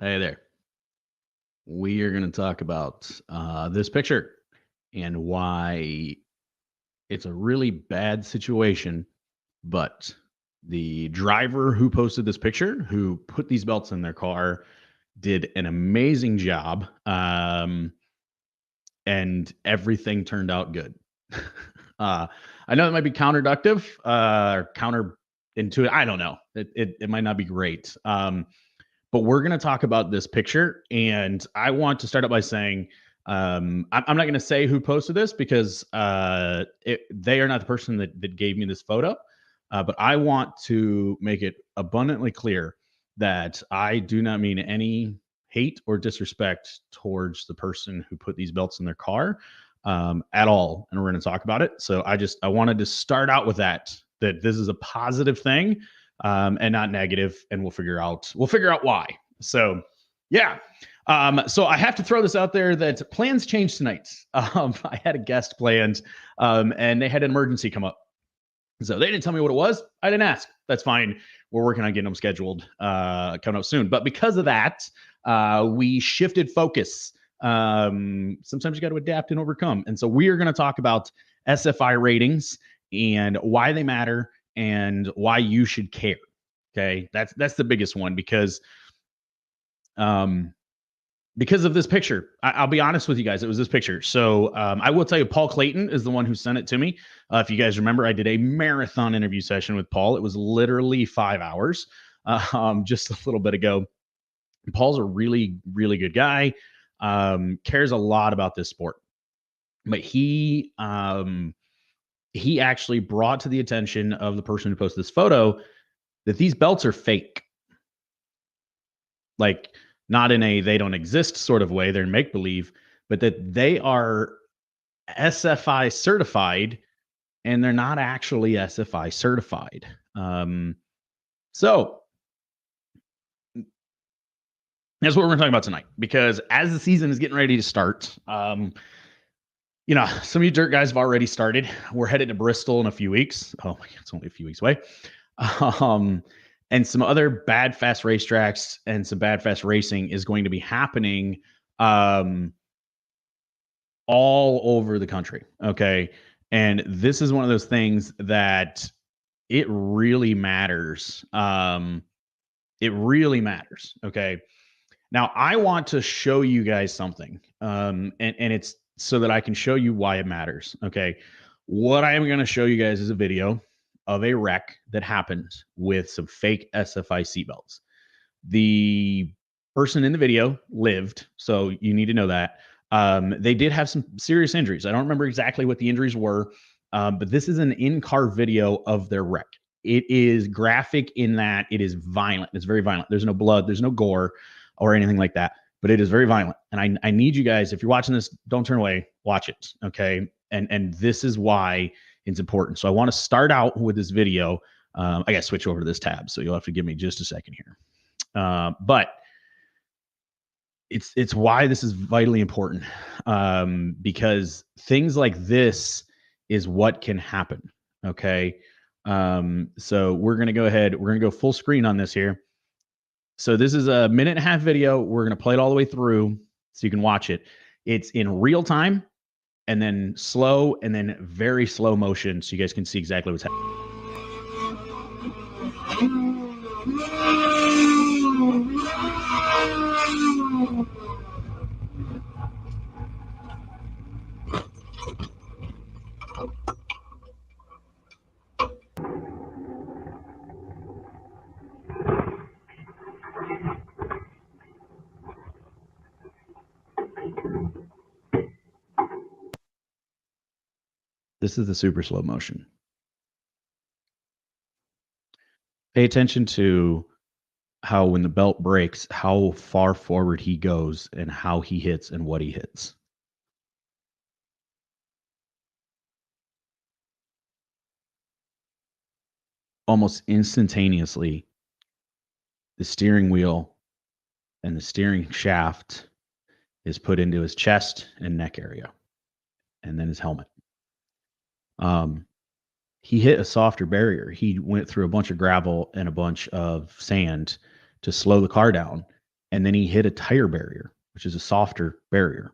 Hey there. We are going to talk about this picture and why it's a really bad situation. But the driver who posted this picture, who put these belts in their car, did an amazing job. And everything turned out good. I know it might be counterproductive or counterintuitive. I don't know. It might not be great. But we're going to talk about this picture. And I want to start out by saying I'm not going to say who posted this because they are not the person that gave me this photo. But I want to make it abundantly clear that I do not mean any hate or disrespect towards the person who put these belts in their car at all. And we're going to talk about it. So I wanted to start out with that this is a positive thing and not negative, and we'll figure out why. So yeah. So I have to throw this out there that plans changed tonight. I had a guest planned and they had an emergency come up. So they didn't tell me what it was. I didn't ask. That's fine. We're working on getting them scheduled coming up soon. But because of that, we shifted focus. Sometimes you got to adapt and overcome. And so we are going to talk about SFI ratings and why they matter and why you should care. Okay, that's the biggest one because of this picture. I'll be honest with you guys. It was this picture. So I will tell you, Paul Clayton is the one who sent it to me. If you guys remember, I did a marathon interview session with Paul. It was literally 5 hours just a little bit ago. Paul's a really, really good guy. Cares a lot about this sport. But he actually brought to the attention of the person who posted this photo that these belts are fake. Like, not in a they don't exist sort of way, they're make believe, but that they are SFI certified and they're not actually SFI certified. So that's what we're going to talk about tonight, because as the season is getting ready to start, some of you dirt guys have already started. We're headed to Bristol in a few weeks. Oh my God, it's only a few weeks away. And some other bad fast racetracks and some bad fast racing is going to be happening all over the country. Okay. And this is one of those things that it really matters. It really matters. Okay. Now I want to show you guys something. And it's so that I can show you why it matters. Okay. What I am going to show you guys is a video of a wreck that happened with some fake SFI seatbelts. The person in the video lived, so you need to know that. They did have some serious injuries. I don't remember exactly what the injuries were, but this is an in-car video of their wreck. It is graphic in that it is violent. It's very violent. There's no blood, there's no gore or anything like that, but it is very violent. And I need you guys, if you're watching this, don't turn away, watch it, okay? And this is why it's important. So I want to start out with this video. I got to switch over to this tab, so you'll have to give me just a second here. But it's why this is vitally important, because things like this is what can happen. Okay. So we're going to go ahead. We're going to go full screen on this here. So this is a 1.5-minute video. We're going to play it all the way through so you can watch it. It's in real time, and then slow, and then very slow motion, so you guys can see exactly what's happening. This is the super slow motion. Pay attention to how when the belt breaks, how far forward he goes and how he hits and what he hits. Almost instantaneously, the steering wheel and the steering shaft is put into his chest and neck area, and then his helmet. He hit a softer barrier. He went through a bunch of gravel and a bunch of sand to slow the car down, and then he hit a tire barrier, which is a softer barrier.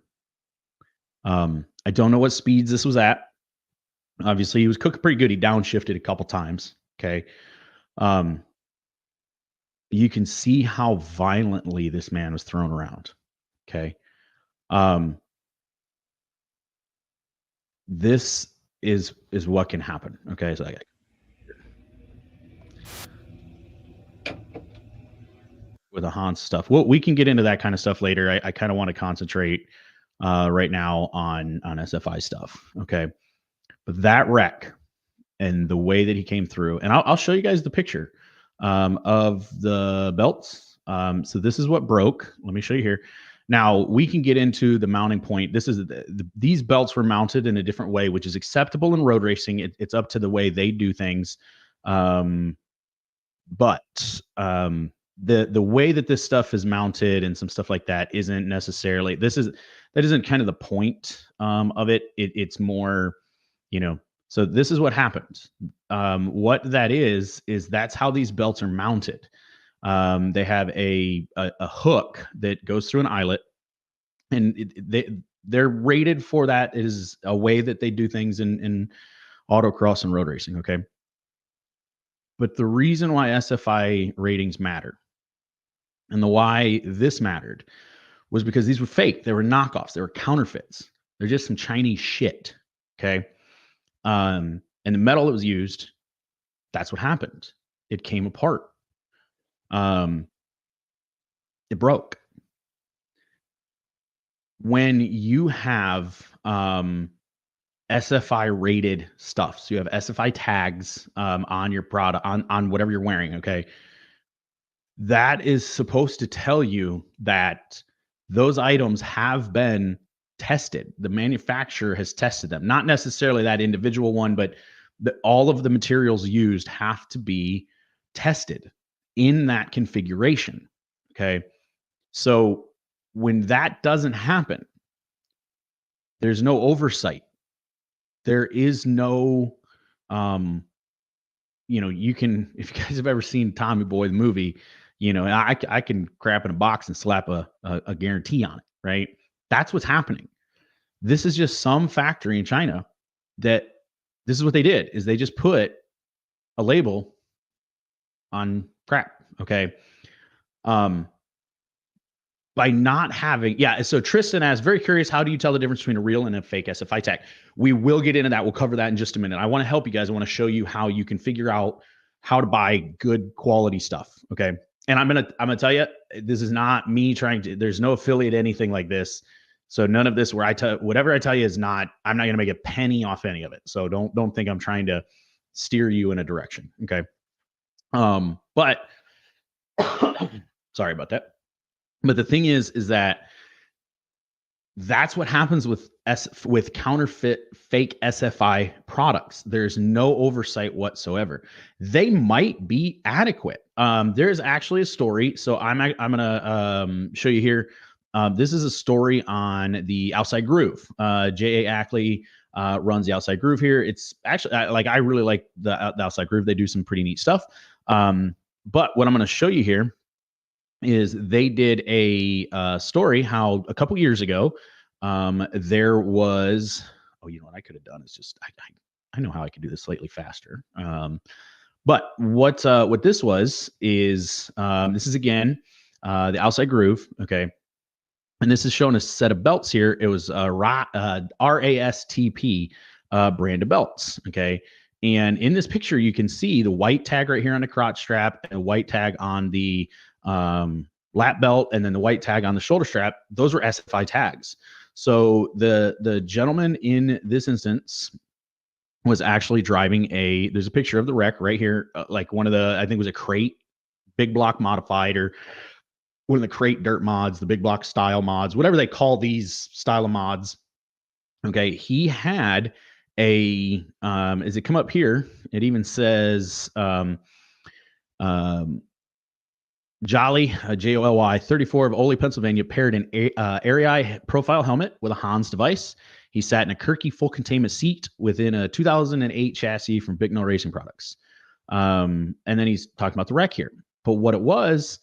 I don't know what speeds this was at. Obviously, he was cooking pretty good. He downshifted a couple times. Okay. You can see how violently this man was thrown around. Okay. This is what can happen. Okay. So with the Hans stuff, well, we can get into that kind of stuff later. I kind of want to concentrate right now on SFI stuff. Okay. But that wreck and the way that he came through, and I'll show you guys the picture of the belts. So this is what broke. Let me show you here. Now we can get into the mounting point. This is these belts were mounted in a different way, which is acceptable in road racing. It's up to the way they do things. But the way that this stuff is mounted and some stuff like that isn't necessarily that isn't kind of the point of it. It's more, so this is what happens. What that is that's how these belts are mounted. They have a hook that goes through an eyelet, and they're rated for that. It is a way that they do things in autocross and road racing. Okay. But the reason why SFI ratings matter and the why this mattered was because these were fake. They were knockoffs. They were counterfeits. They're just some Chinese shit. Okay. And the metal that was used, that's what happened. It came apart. It broke. When you have SFI rated stuff, so you have SFI tags on your product, on whatever you're wearing, okay, that is supposed to tell you that those items have been tested. The manufacturer has tested them, not necessarily that individual one, but all of the materials used have to be tested in that configuration. Okay. So when that doesn't happen, there's no oversight. There is no, you can, if you guys have ever seen Tommy Boy, the movie, I can crap in a box and slap a guarantee on it, right? That's what's happening. This is just some factory in China that this is what they did is they just put a label on crap. Okay. By not having, so Tristan asked, very curious, how do you tell the difference between a real and a fake SFI tag? We will get into that. We'll cover that in just a minute. I want to help you guys. I want to show you how you can figure out how to buy good quality stuff. Okay. And I'm gonna tell you, this is not me trying to, there's no affiliate anything like this. So none of this where whatever I tell you is not, I'm not gonna make a penny off any of it. So don't think I'm trying to steer you in a direction. Okay. But sorry about that. But the thing is that's what happens with counterfeit fake SFI products. There's no oversight whatsoever. They might be adequate. There's actually a story. So I'm gonna show you here. This is a story on the Outside Groove. J.A. Ackley runs the Outside Groove here. It's actually I really like the Outside Groove. They do some pretty neat stuff. But what I'm going to show you here is they did a story how a couple years ago there was, what I could have done is just I know how I could do this slightly faster. But what this was is this is again the Outside Groove, okay, and this is showing a set of belts here. It was RASTP brand of belts, okay. And in this picture, you can see the white tag right here on the crotch strap and a white tag on the lap belt, and then the white tag on the shoulder strap. Those were SFI tags. So the gentleman in this instance was actually driving there's a picture of the wreck right here, like one of the, I think it was a crate, big block modified, or one of the crate dirt mods, the big block style mods, whatever they call these style of mods. Okay. He had as it come up here, it even says, Jolly, Joly, 34 of Ole, Pennsylvania, paired an Arii profile helmet with a Hans device. He sat in a Kirky full containment seat within a 2008 chassis from Bicknell Racing Products. And then he's talking about the wreck here. But what it was,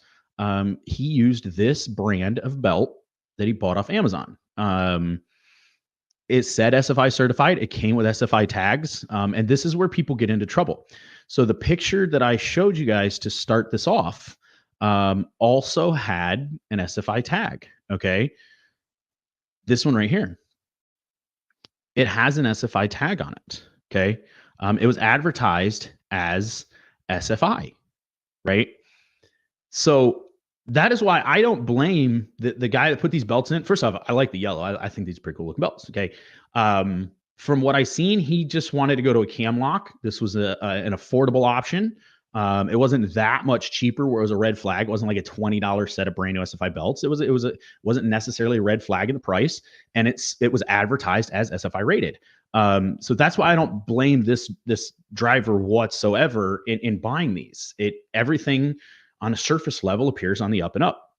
he used this brand of belt that he bought off Amazon. It said SFI certified. It came with SFI tags. And this is where people get into trouble. So the picture that I showed you guys to start this off also had an SFI tag. Okay. This one right here, it has an SFI tag on it. Okay. It was advertised as SFI, right? So that is why I don't blame the guy that put these belts in. First off, I like the yellow. I think these are pretty cool looking belts. Okay. From what I seen, he just wanted to go to a cam lock. This was an affordable option. It wasn't that much cheaper where it was a red flag. It wasn't like a $20 set of brand new SFI belts. Wasn't necessarily a red flag in the price. And it was advertised as SFI rated. So that's why I don't blame this driver whatsoever in buying these. Everything on a surface level appears on the up and up.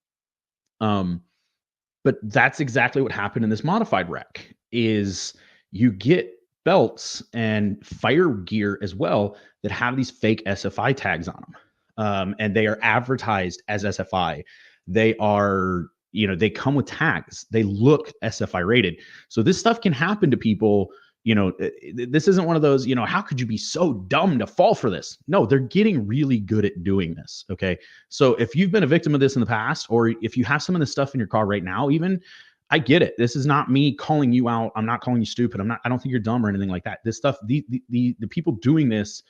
But that's exactly what happened in this modified wreck is you get belts and fire gear as well that have these fake SFI tags on them. And they are advertised as SFI. They are, they come with tags. They look SFI rated. So this stuff can happen to people. This isn't one of those, how could you be so dumb to fall for this? No, they're getting really good at doing this. Okay. So if you've been a victim of this in the past, or if you have some of this stuff in your car right now, even, I get it. This is not me calling you out. I'm not calling you stupid. I don't think you're dumb or anything like that. This stuff, the people doing this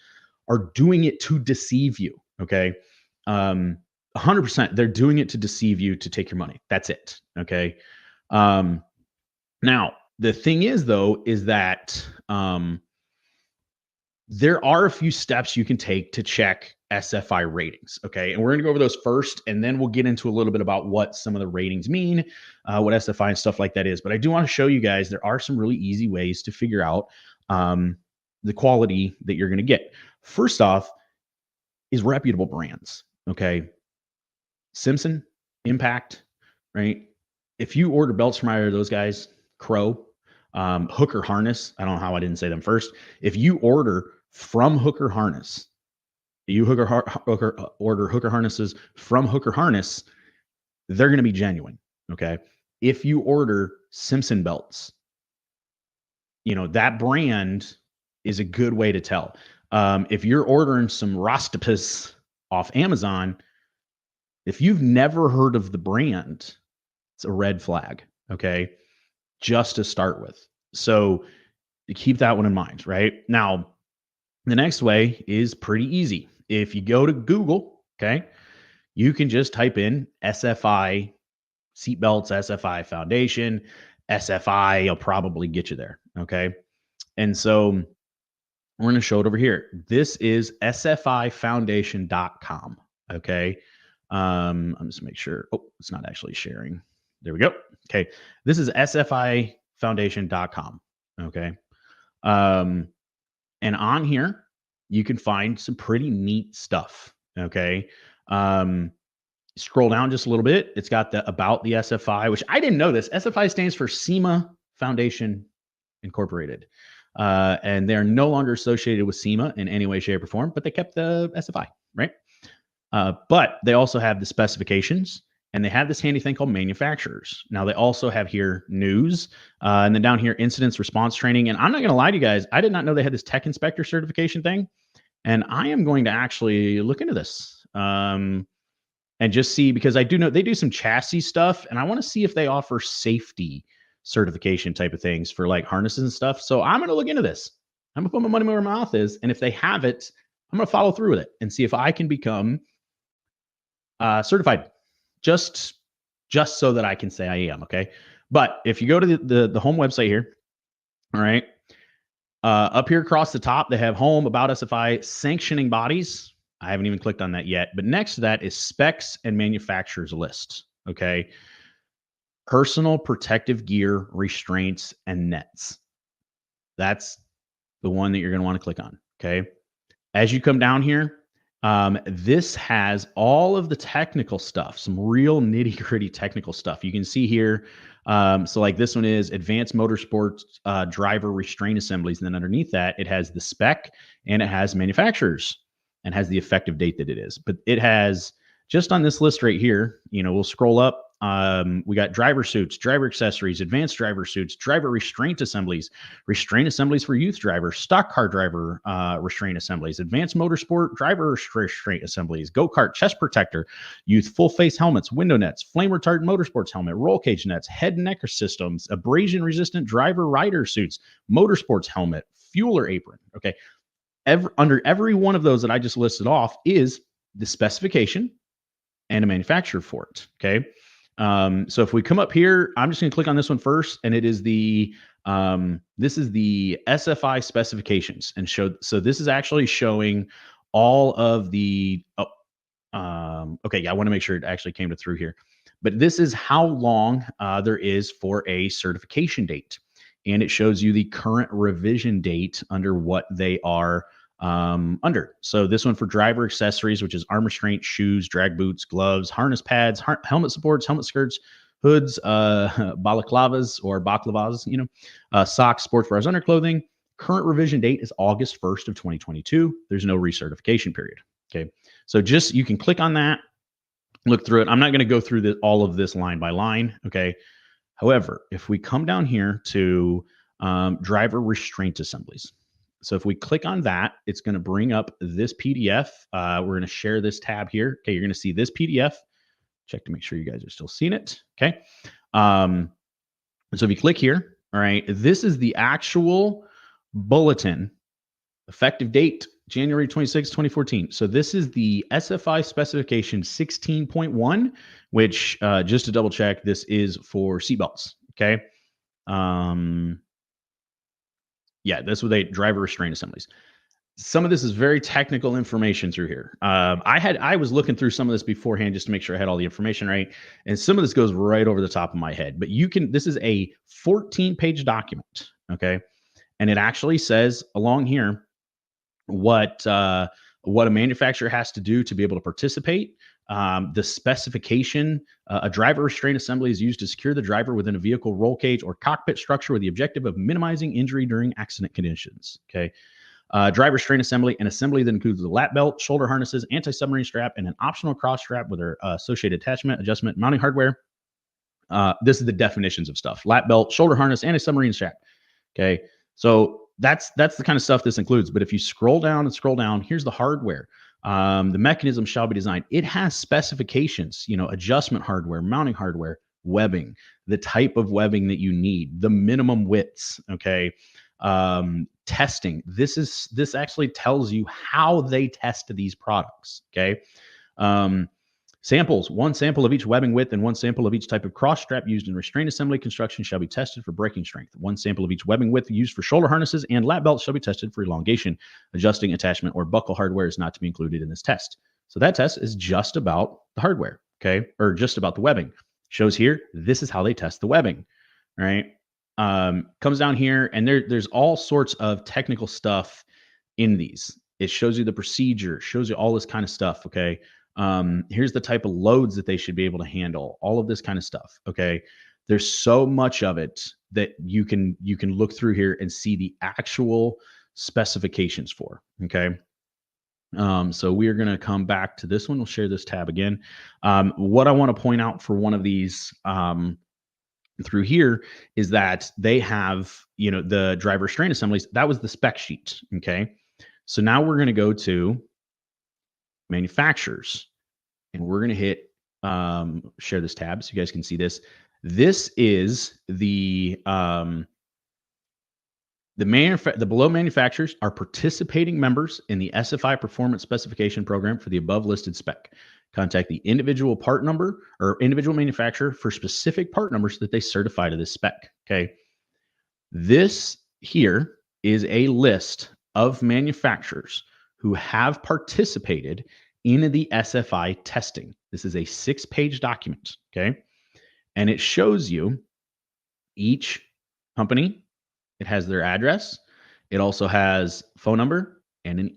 are doing it to deceive you. Okay. 100%. They're doing it to deceive you, to take your money. That's it. Okay. Now, the thing is, though, is that there are a few steps you can take to check SFI ratings. Okay. And we're going to go over those first, and then we'll get into a little bit about what some of the ratings mean, what SFI and stuff like that is. But I do want to show you guys there are some really easy ways to figure out the quality that you're going to get. First off is reputable brands. Okay. Simpson, Impact, right? If you order belts from either of those guys, Crow, Hooker Harness, I don't know how I didn't say them first. If you order from Hooker Harness, order Hooker Harnesses from Hooker Harness, they're going to be genuine. Okay. If you order Simpson belts, that brand is a good way to tell. If you're ordering some Rostopus off Amazon, if you've never heard of the brand, it's a red flag. Okay. Just to start with. So keep that one in mind, right? Now, the next way is pretty easy. If you go to Google, okay, you can just type in SFI seatbelts, SFI foundation, SFI, it'll probably get you there, okay? And so we're going to show it over here. This is sfifoundation.com, okay? I'm just make sure. Oh, it's not actually sharing. There we go. Okay. This is sfifoundation.com. Okay. And on here, you can find some pretty neat stuff. Okay. Scroll down just a little bit. It's got the about the SFI, which I didn't know this. SFI stands for SEMA Foundation Incorporated. And they're no longer associated with SEMA in any way, shape, or form, but they kept the SFI, right? But they also have the specifications, and they have this handy thing called manufacturers. Now, they also have here news, and then down here, incidents response training. And I'm not going to lie to you guys, I did not know they had this tech inspector certification thing. And I am going to actually look into this and just see, because I do know they do some chassis stuff, and I want to see if they offer safety certification type of things for like harnesses and stuff. So I'm going to look into this. I'm going to put my money where my mouth is. And if they have it, I'm going to follow through with it and see if I can become certified, just so that I can say I am. Okay. But if you go to the home website here, all right, up here across the top, they have home, about SFI, sanctioning bodies. I haven't even clicked on that yet, but next to that is specs and manufacturers list. Okay. Personal protective gear, restraints, and nets. That's the one that you're going to want to click on. Okay. As you come down here, this has all of the technical stuff, some real nitty gritty technical stuff. You can see here. So like this one is advanced motorsports driver restraint assemblies. And then underneath that, it has the spec and it has manufacturers and has the effective date that it is. But it has just on this list right here, we'll scroll up. We got driver suits, driver accessories, advanced driver suits, driver restraint assemblies for youth drivers, stock car driver restraint assemblies, advanced motorsport driver restraint assemblies, go-kart chest protector, youth full face helmets, window nets, flame retardant motorsports helmet, roll cage nets, head and neck systems, abrasion resistant driver rider suits, motorsports helmet, fueler apron. Okay. Under every one of those that I just listed off is the specification and a manufacturer for it. Okay. So if we come up here, I'm just going to click on this one first, and it is this is the SFI specifications, and so this is actually showing all of the, okay. Yeah. I want to make sure it actually came through here, but this is how long there is for a certification date. And it shows you the current revision date under what they are under. So this one for driver accessories, which is arm restraint, shoes, drag boots, gloves, harness pads, helmet supports, helmet skirts, hoods, balaclavas or baklavas, socks, sports bras, underclothing. Current revision date is August 1st of 2022. There's no recertification period. Okay. So you can click on that, look through it. I'm not going to go through all of this line by line. Okay. However, if we come down here to driver restraint assemblies, so if we click on that, it's going to bring up this PDF. We're going to share this tab here. Okay, you're going to see this PDF. Check to make sure you guys are still seeing it. Okay. So if you click here, all right, this is the actual bulletin, effective date, January 26, 2014. So this is the SFI specification 16.1, which just to double check, this is for seatbelts. Okay. Yeah, that's what driver restraint assemblies. Some of this is very technical information through here. I was looking through some of this beforehand just to make sure I had all the information right. And some of this goes right over the top of my head, but this is a 14-page document. Okay. And it actually says along here what a manufacturer has to do to be able to participate. The specification, a driver restraint assembly is used to secure the driver within a vehicle roll cage or cockpit structure with the objective of minimizing injury during accident conditions. Okay. Driver restraint assembly, an assembly that includes the lap belt, shoulder harnesses, anti-submarine strap, and an optional cross strap with their associated attachment, adjustment, mounting hardware. This is the definitions of stuff: lap belt, shoulder harness, anti-submarine strap. Okay. So that's the kind of stuff this includes. But if you scroll down, here's the hardware. The mechanism shall be designed. It has specifications, adjustment hardware, mounting hardware, webbing, the type of webbing that you need, the minimum widths. Okay. Testing. This actually tells you how they test these products. Okay. Samples. One sample of each webbing width and one sample of each type of cross strap used in restraint assembly construction shall be tested for braking strength. One sample of each webbing width used for shoulder harnesses and lap belts shall be tested for elongation. Adjusting attachment or buckle hardware is not to be included in this test. So that test is just about the hardware, okay, or just about the webbing. Shows here, this is how they test the webbing, right? Comes down here, and there's all sorts of technical stuff in these. It shows you the procedure, shows you all this kind of stuff, okay? Here's the type of loads that they should be able to handle, all of this kind of stuff. Okay. There's so much of it that you can look through here and see the actual specifications for. Okay. So we are going to come back to this one. We'll share this tab again. What I want to point out for one of these, through here is that they have, the driver restraint assemblies. That was the spec sheet. Okay. So now we're going to go to manufacturers, and we're going to hit share this tab so you guys can see this. This is the below manufacturers are participating members in the SFI performance specification program for the above listed spec. Contact the individual part number or individual manufacturer for specific part numbers that they certify to this spec. Okay. This here is a list of manufacturers who have participated in the SFI testing. This is a 6-page document, okay? And it shows you each company. It has their address. It also has phone number and an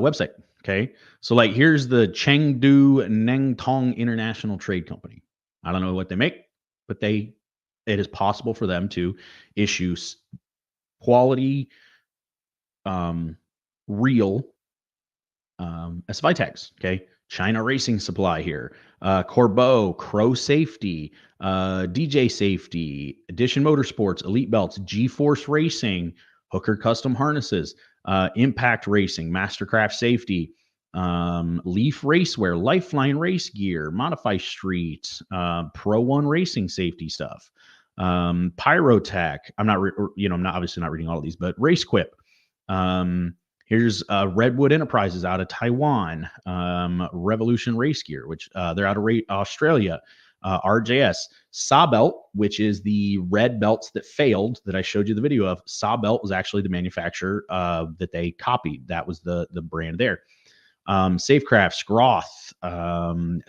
website, okay? So like here's the Chengdu Nengtong International Trade Company. I don't know what they make, but it is possible for them to issue quality, real SFI tags, okay? China Racing Supply here, Corbeau, Crow Safety, DJ Safety, Edition Motorsports, Elite Belts, G-Force Racing, Hooker Custom Harnesses, Impact Racing, Mastercraft Safety, Leaf Racewear, Lifeline Race Gear, Modify Street, Pro One Racing Safety stuff, Pyrotech. I'm not obviously not reading all of these, but Race Quip. Here's Redwood Enterprises out of Taiwan, Revolution Race Gear, which they're out of Australia, RJS, Sawbelt, which is the red belts that failed that I showed you the video of. Sawbelt was actually the manufacturer that they copied. That was the brand there. Safecraft, Scroth,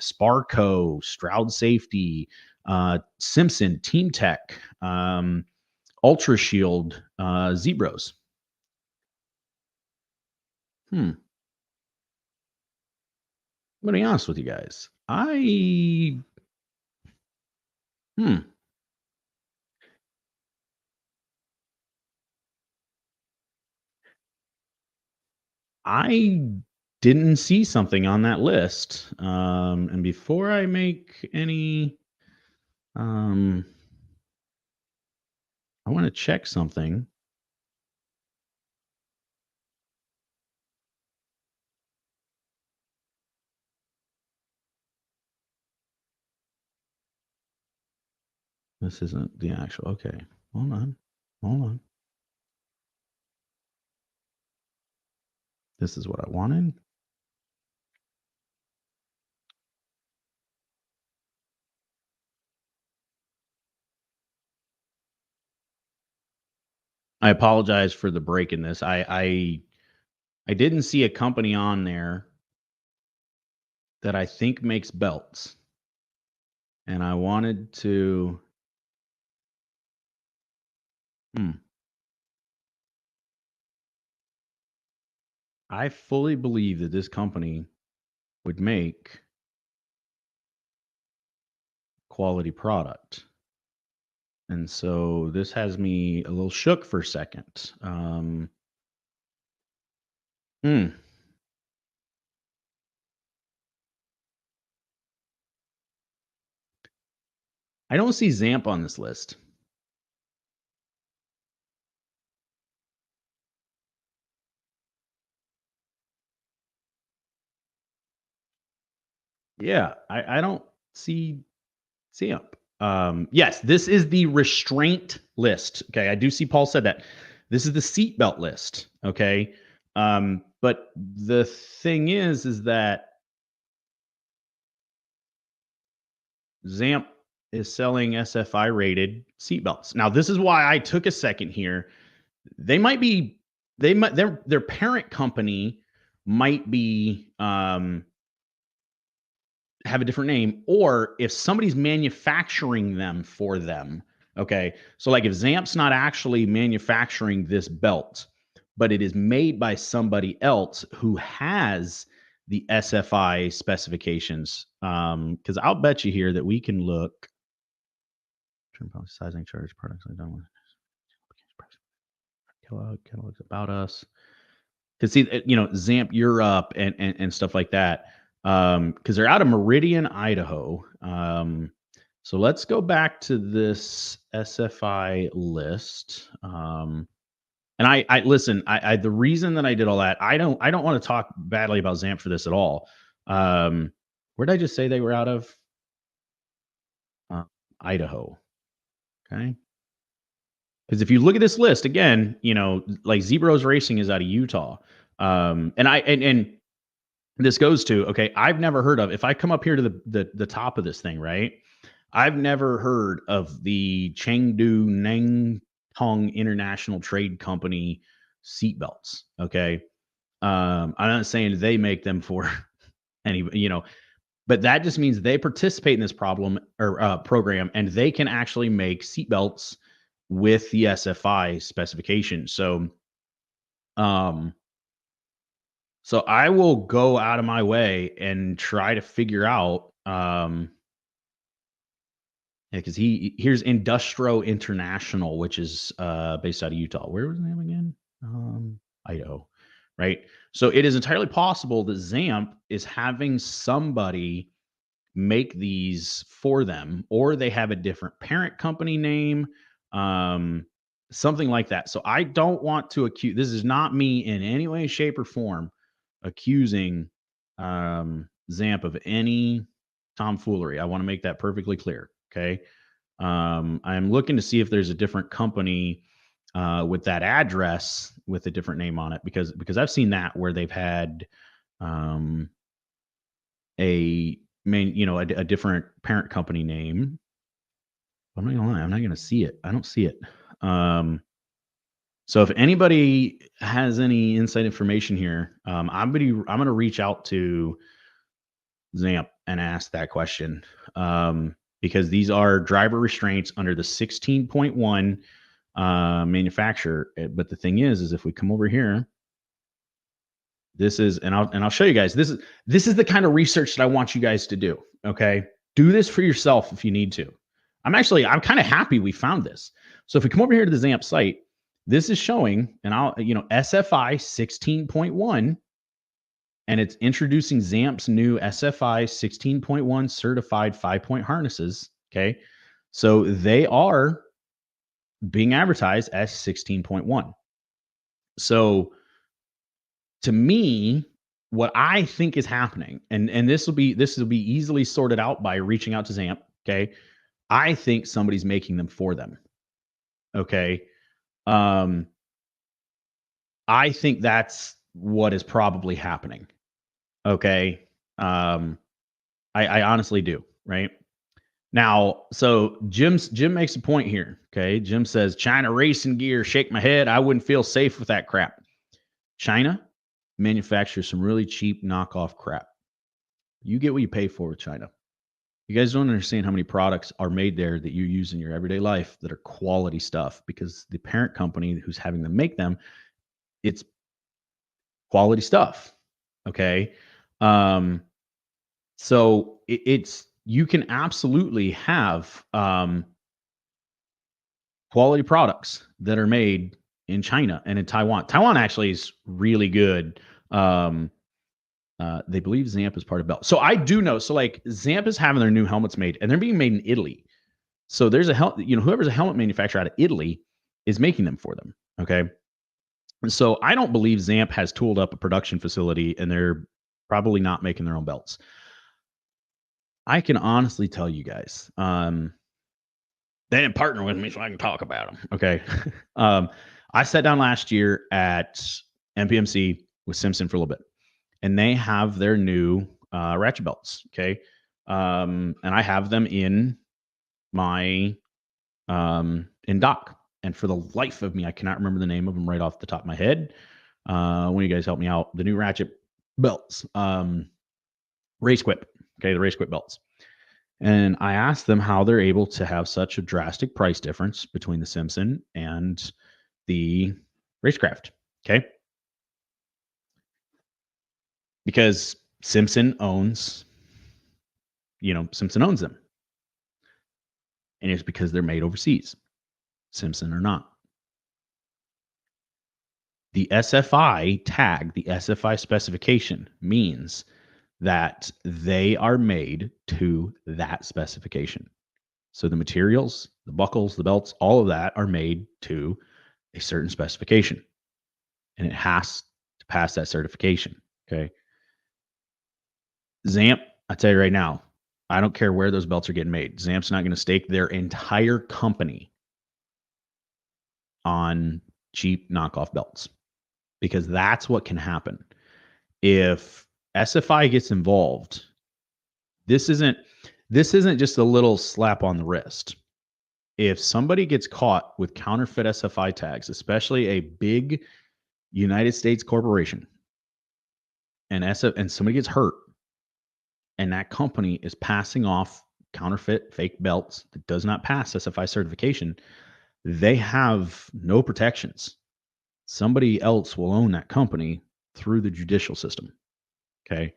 Sparco, Stroud Safety, Simpson, Team Tech, Ultra Shield, Zebros. I'm gonna be honest with you guys. I didn't see something on that list. And before I make any, I want to check something. This isn't the actual. Okay, hold on. This is what I wanted. I apologize for the break in this. I didn't see a company on there that I think makes belts, and I wanted to. I fully believe that this company would make quality product. And so this has me a little shook for a second. I don't see Zamp on this list. Yeah, I don't see Zamp. Yes, this is the restraint list. Okay, I do see Paul said that. This is the seatbelt list. Okay, but the thing is that Zamp is selling SFI rated seatbelts. Now, this is why I took a second here. Their parent company might be have a different name, or if somebody's manufacturing them for them. Okay, so like if Zamp's not actually manufacturing this belt, but it is made by somebody else who has the SFI specifications. Because I'll bet you here that we can look. Sizing charge products I don't want. Catalog's about us. Because see, Zamp Europe and stuff like that. Because they're out of Meridian, Idaho. So let's go back to this SFI list. And I listen. I the reason that I did all that, I don't want to talk badly about Zamp for this at all. Where did I just say they were out of? Idaho. Okay. Because if you look at this list again, like Zebros Racing is out of Utah. And this goes to, okay, I've never heard of, if I come up here to the top of this thing, right? I've never heard of the Chengdu Nangtong International Trade Company seatbelts. Okay. I'm not saying they make them for any, but that just means they participate in this program, and they can actually make seatbelts with the SFI specification. So I will go out of my way and try to figure out, because here's Industro International, which is based out of Utah. Where was the name again? Idaho, right? So it is entirely possible that Zamp is having somebody make these for them, or they have a different parent company name, um, something like that. So I don't want to accuse. This is not me in any way, shape, or form accusing Zamp of any tomfoolery. I want to make that perfectly clear. Okay. I'm looking to see if there's a different company with that address with a different name on it, because I've seen that where they've had um, a a different parent company name. I'm not gonna lie, I'm not gonna see it. I don't see it. Um, so if anybody has any inside information here, I'm gonna reach out to Zamp and ask that question, because these are driver restraints under the 16.1 manufacturer. But the thing is if we come over here, this is, and I'll show you guys. This is the kind of research that I want you guys to do. Okay, do this for yourself if you need to. I'm kind of happy we found this. So if we come over here to the Zamp site, this is showing, and SFI 16.1, and it's introducing Zamp's new SFI 16.1 certified 5-point harnesses. Okay, so they are being advertised as 16.1. So to me, what I think is happening, and this will be easily sorted out by reaching out to Zamp. Okay, I think somebody's making them for them. Okay, um, I think that's what is probably happening. Okay, I honestly do. Right now, so Jim makes a point here. Okay, Jim says China racing gear. Shake my head. I wouldn't feel safe with that crap. China manufactures some really cheap knockoff crap. You get what you pay for with China. You guys don't understand how many products are made there that you use in your everyday life that are quality stuff, because the parent company who's having them make them, it's quality stuff. Okay. Um, so it's, you can absolutely have quality products that are made in China and in Taiwan. Taiwan actually is really good. They believe Zamp is part of Bell. So I do know. So like Zamp is having their new helmets made, and they're being made in Italy. So there's whoever's a helmet manufacturer out of Italy is making them for them. Okay. And so I don't believe Zamp has tooled up a production facility, and they're probably not making their own belts. I can honestly tell you guys, they didn't partner with me, so I can talk about them. Okay. I sat down last year at MPMC with Simpson for a little bit, and they have their new ratchet belts. Okay. And I have them in my in dock. And for the life of me, I cannot remember the name of them right off the top of my head. When you guys help me out, the new ratchet belts, race quip. Okay. The race quip belts. And I asked them how they're able to have such a drastic price difference between the Simpson and the Racecraft. Okay. Because Simpson owns them. And it's because they're made overseas. Simpson or not. The SFI tag, the SFI specification means that they are made to that specification. So the materials, the buckles, the belts, all of that are made to a certain specification. And it has to pass that certification. Okay. Zamp, I tell you right now, I don't care where those belts are getting made. Zamp's not going to stake their entire company on cheap knockoff belts, because that's what can happen. If SFI gets involved, this isn't just a little slap on the wrist. If somebody gets caught with counterfeit SFI tags, especially a big United States corporation, and somebody gets hurt, and that company is passing off counterfeit fake belts that does not pass SFI certification, they have no protections. Somebody else will own that company through the judicial system. Okay.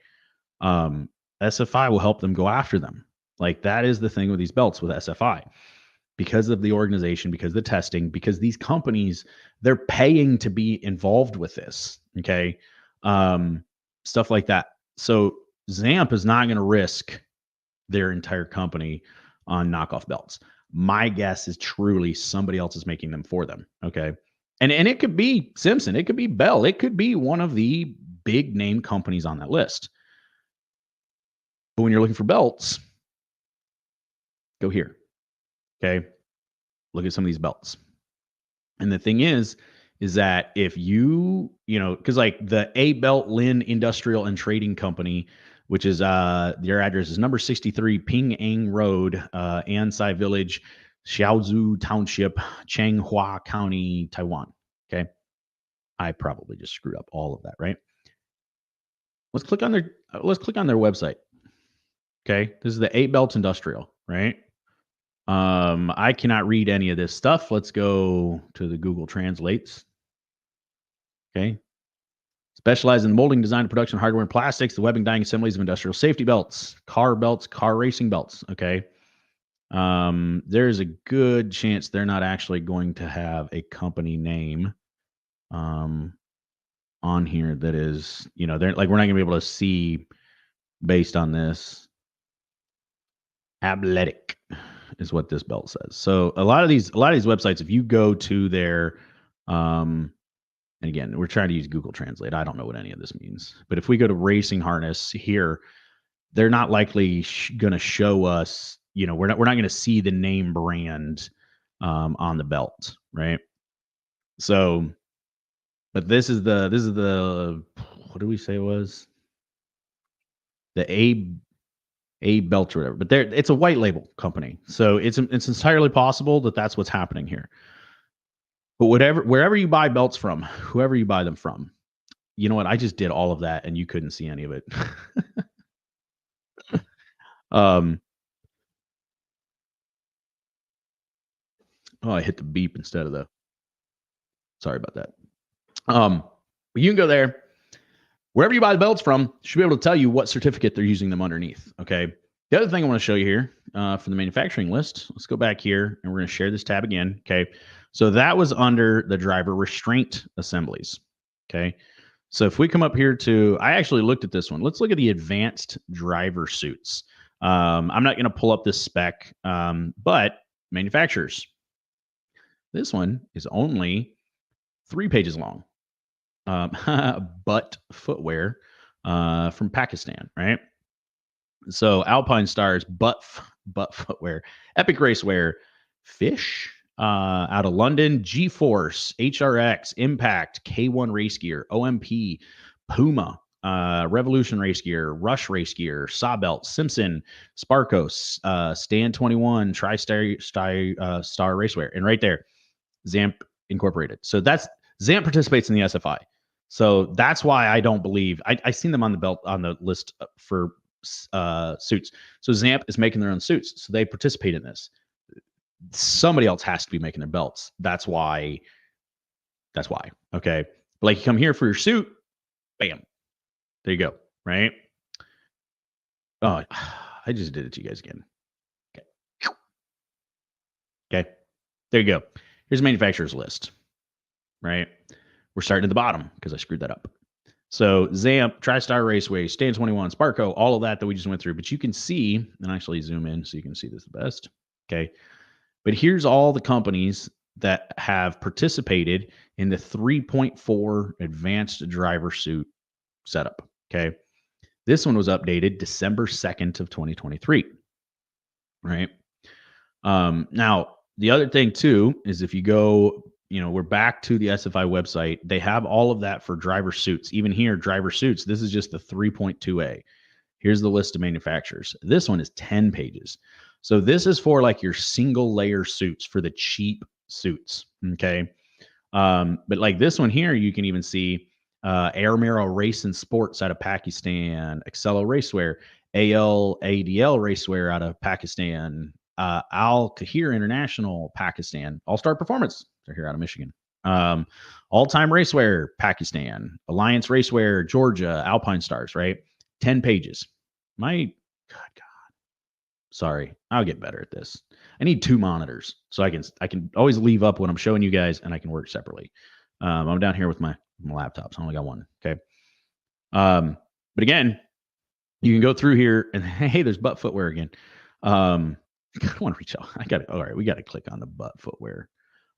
SFI will help them go after them. Like, that is the thing with these belts with SFI, because of the organization, because of the testing, because these companies, they're paying to be involved with this. Okay. stuff like that. So Zamp is not going to risk their entire company on knockoff belts. My guess is truly somebody else is making them for them. Okay. And it could be Simpson, it could be Bell, it could be one of the big name companies on that list. But when you're looking for belts, go here. Okay. Look at some of these belts. And the thing is that if because like the A Belt Lin Industrial and Trading Company, which is their address is number 63 Ping Ang Road, Ansai Village, Xiaozhou Township, Changhua County, Taiwan. Okay. I probably just screwed up all of that, right? Let's click on their website. Okay. This is the A Belt Industrial, right? I cannot read any of this stuff. Let's go to the Google Translates. Okay. Specialize in molding, design, and production of hardware and plastics, the webbing, dyeing, assemblies of industrial safety belts, car racing belts. Okay. There's a good chance they're not actually going to have a company name on here that is, they're like, we're not gonna be able to see based on this. Athletic is what this belt says. So a lot of these websites, if you go to their and again, we're trying to use Google Translate. I don't know what any of this means. But if we go to racing harness here, they're not likely going to show us, we're not going to see the name brand on the belt, right? So, but this is the what do we say it was? The A belt or whatever. But it's a white label company. So it's entirely possible that that's what's happening here. But wherever you buy belts from, whoever you buy them from, you know what? I just did all of that and you couldn't see any of it. Oh, I hit the beep instead of the. Sorry about that. But you can go there. Wherever you buy the belts from, should be able to tell you what certificate they're using them underneath. Okay. The other thing I want to show you here for the manufacturing list, let's go back here and we're going to share this tab again. Okay. So that was under the driver restraint assemblies. Okay. So if we come up here to, I actually looked at this one. Let's look at the advanced driver suits. I'm not going to pull up this spec, but manufacturers. This one is only 3 pages long. Butt footwear from Pakistan, right? So Alpine Stars, butt footwear, Epic Racewear, Fish out of London, G-Force, HRX, Impact, K1 Race Gear, OMP, Puma, Revolution Race Gear, Rush Race Gear, Sawbelt, Simpson, Sparkos, Stand 21, TriStar Star Racewear, and right there, Zamp Incorporated. So that's Zamp participates in the SFI. So that's why I don't believe I seen them on the list for suits. So Zamp is making their own suits, so they participate in this. Somebody else has to be making their belts. That's why. Okay, like you come here for your suit, bam, there you go. Right? Oh, I just did it to you guys again. Okay, there you go. Here's the manufacturer's list. Right? We're starting at the bottom because I screwed that up. So Zamp, TriStar Raceway, Stand 21, Sparco, all of that we just went through. But you can see, and I actually zoom in so you can see this the best. Okay. But here's all the companies that have participated in the 3.4 advanced driver suit setup. Okay. This one was updated December 2nd of 2023. Right. Now, the other thing too is if you go, we're back to the SFI website. They have all of that for driver suits. Even here, driver suits, this is just the 3.2A. Here's the list of manufacturers. This one is 10 pages. So this is for like your single layer suits for the cheap suits. Okay. But like this one here, you can even see Air Mero Race and Sports out of Pakistan, Excello Racewear, ADL Racewear out of Pakistan, Al Kahir International, Pakistan, All Star Performance, they're here out of Michigan. All Time Racewear, Pakistan, Alliance Racewear, Georgia, Alpine Stars, right? 10 pages. God. Sorry, I'll get better at this. I need 2 monitors so I can always leave up when I'm showing you guys and I can work separately. I'm down here with my laptop, so I only got one. Okay. But again, you can go through here and hey, there's butt footwear again. I want to reach out. All right, we got to click on the butt footwear.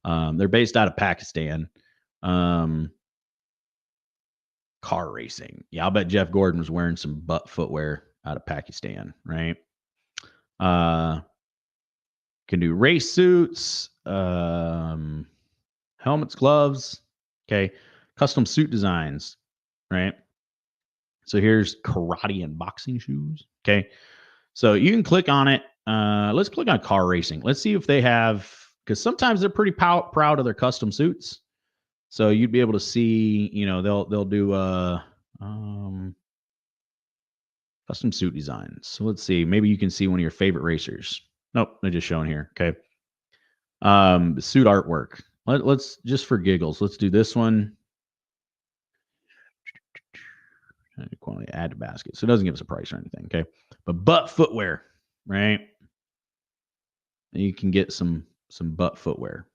They're based out of Pakistan. Car racing. Yeah, I'll bet Jeff Gordon was wearing some butt footwear out of Pakistan, right? Can do race suits, helmets, gloves, okay, custom suit designs, right? So here's karate and boxing shoes, okay? So you can click on it. Let's click on car racing. Let's see if they have, because sometimes they're pretty proud of their custom suits. So you'd be able to see, they'll do custom suit designs. So let's see. Maybe you can see one of your favorite racers. Nope, they're just showing here. Okay. Suit artwork. Let's just for giggles. Let's do this one. Quantity add to basket. So it doesn't give us a price or anything. Okay. But butt footwear, right? You can get some butt footwear.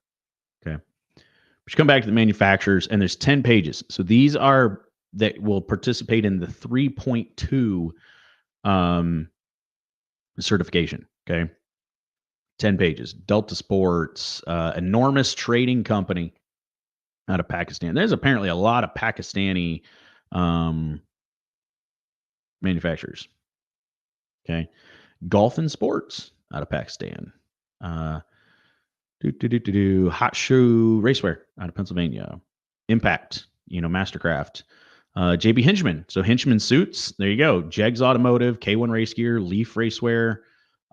Okay. But you come back to the manufacturers and there's 10 pages. So these are that will participate in the 3.2 certification. Okay. 10 pages. Delta Sports, enormous trading company out of Pakistan. There's apparently a lot of Pakistani manufacturers. Okay. Golf and Sports out of Pakistan. Hot Shoe Racewear out of Pennsylvania. Impact, Mastercraft. JB Hinchman. So Hinchman Suits. There you go. Jegs Automotive, K1 Race Gear, Leaf Racewear,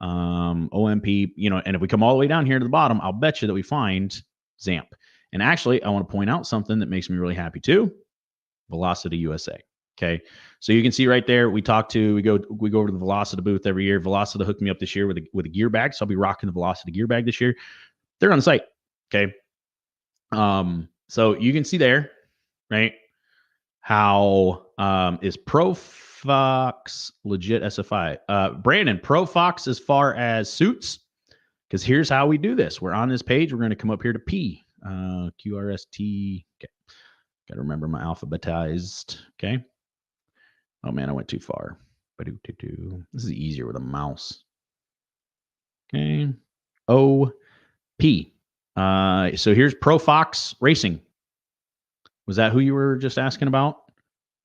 OMP, and if we come all the way down here to the bottom, I'll bet you that we find Zamp. And actually, I want to point out something that makes me really happy too. Velocity USA. Okay. So you can see right there, we go over to the Velocity booth every year. Velocity hooked me up this year with a gear bag. So I'll be rocking the Velocity gear bag this year. They're on the site. Okay. So you can see there, right? How is ProFox legit SFI? Brandon, ProFox as far as suits, because here's how we do this. We're on this page. We're going to come up here to P, QRST. Okay. Got to remember my alphabetized. Okay. Oh, man, I went too far. This is easier with a mouse. Okay. O-P. So here's ProFox Racing. Was that who you were just asking about?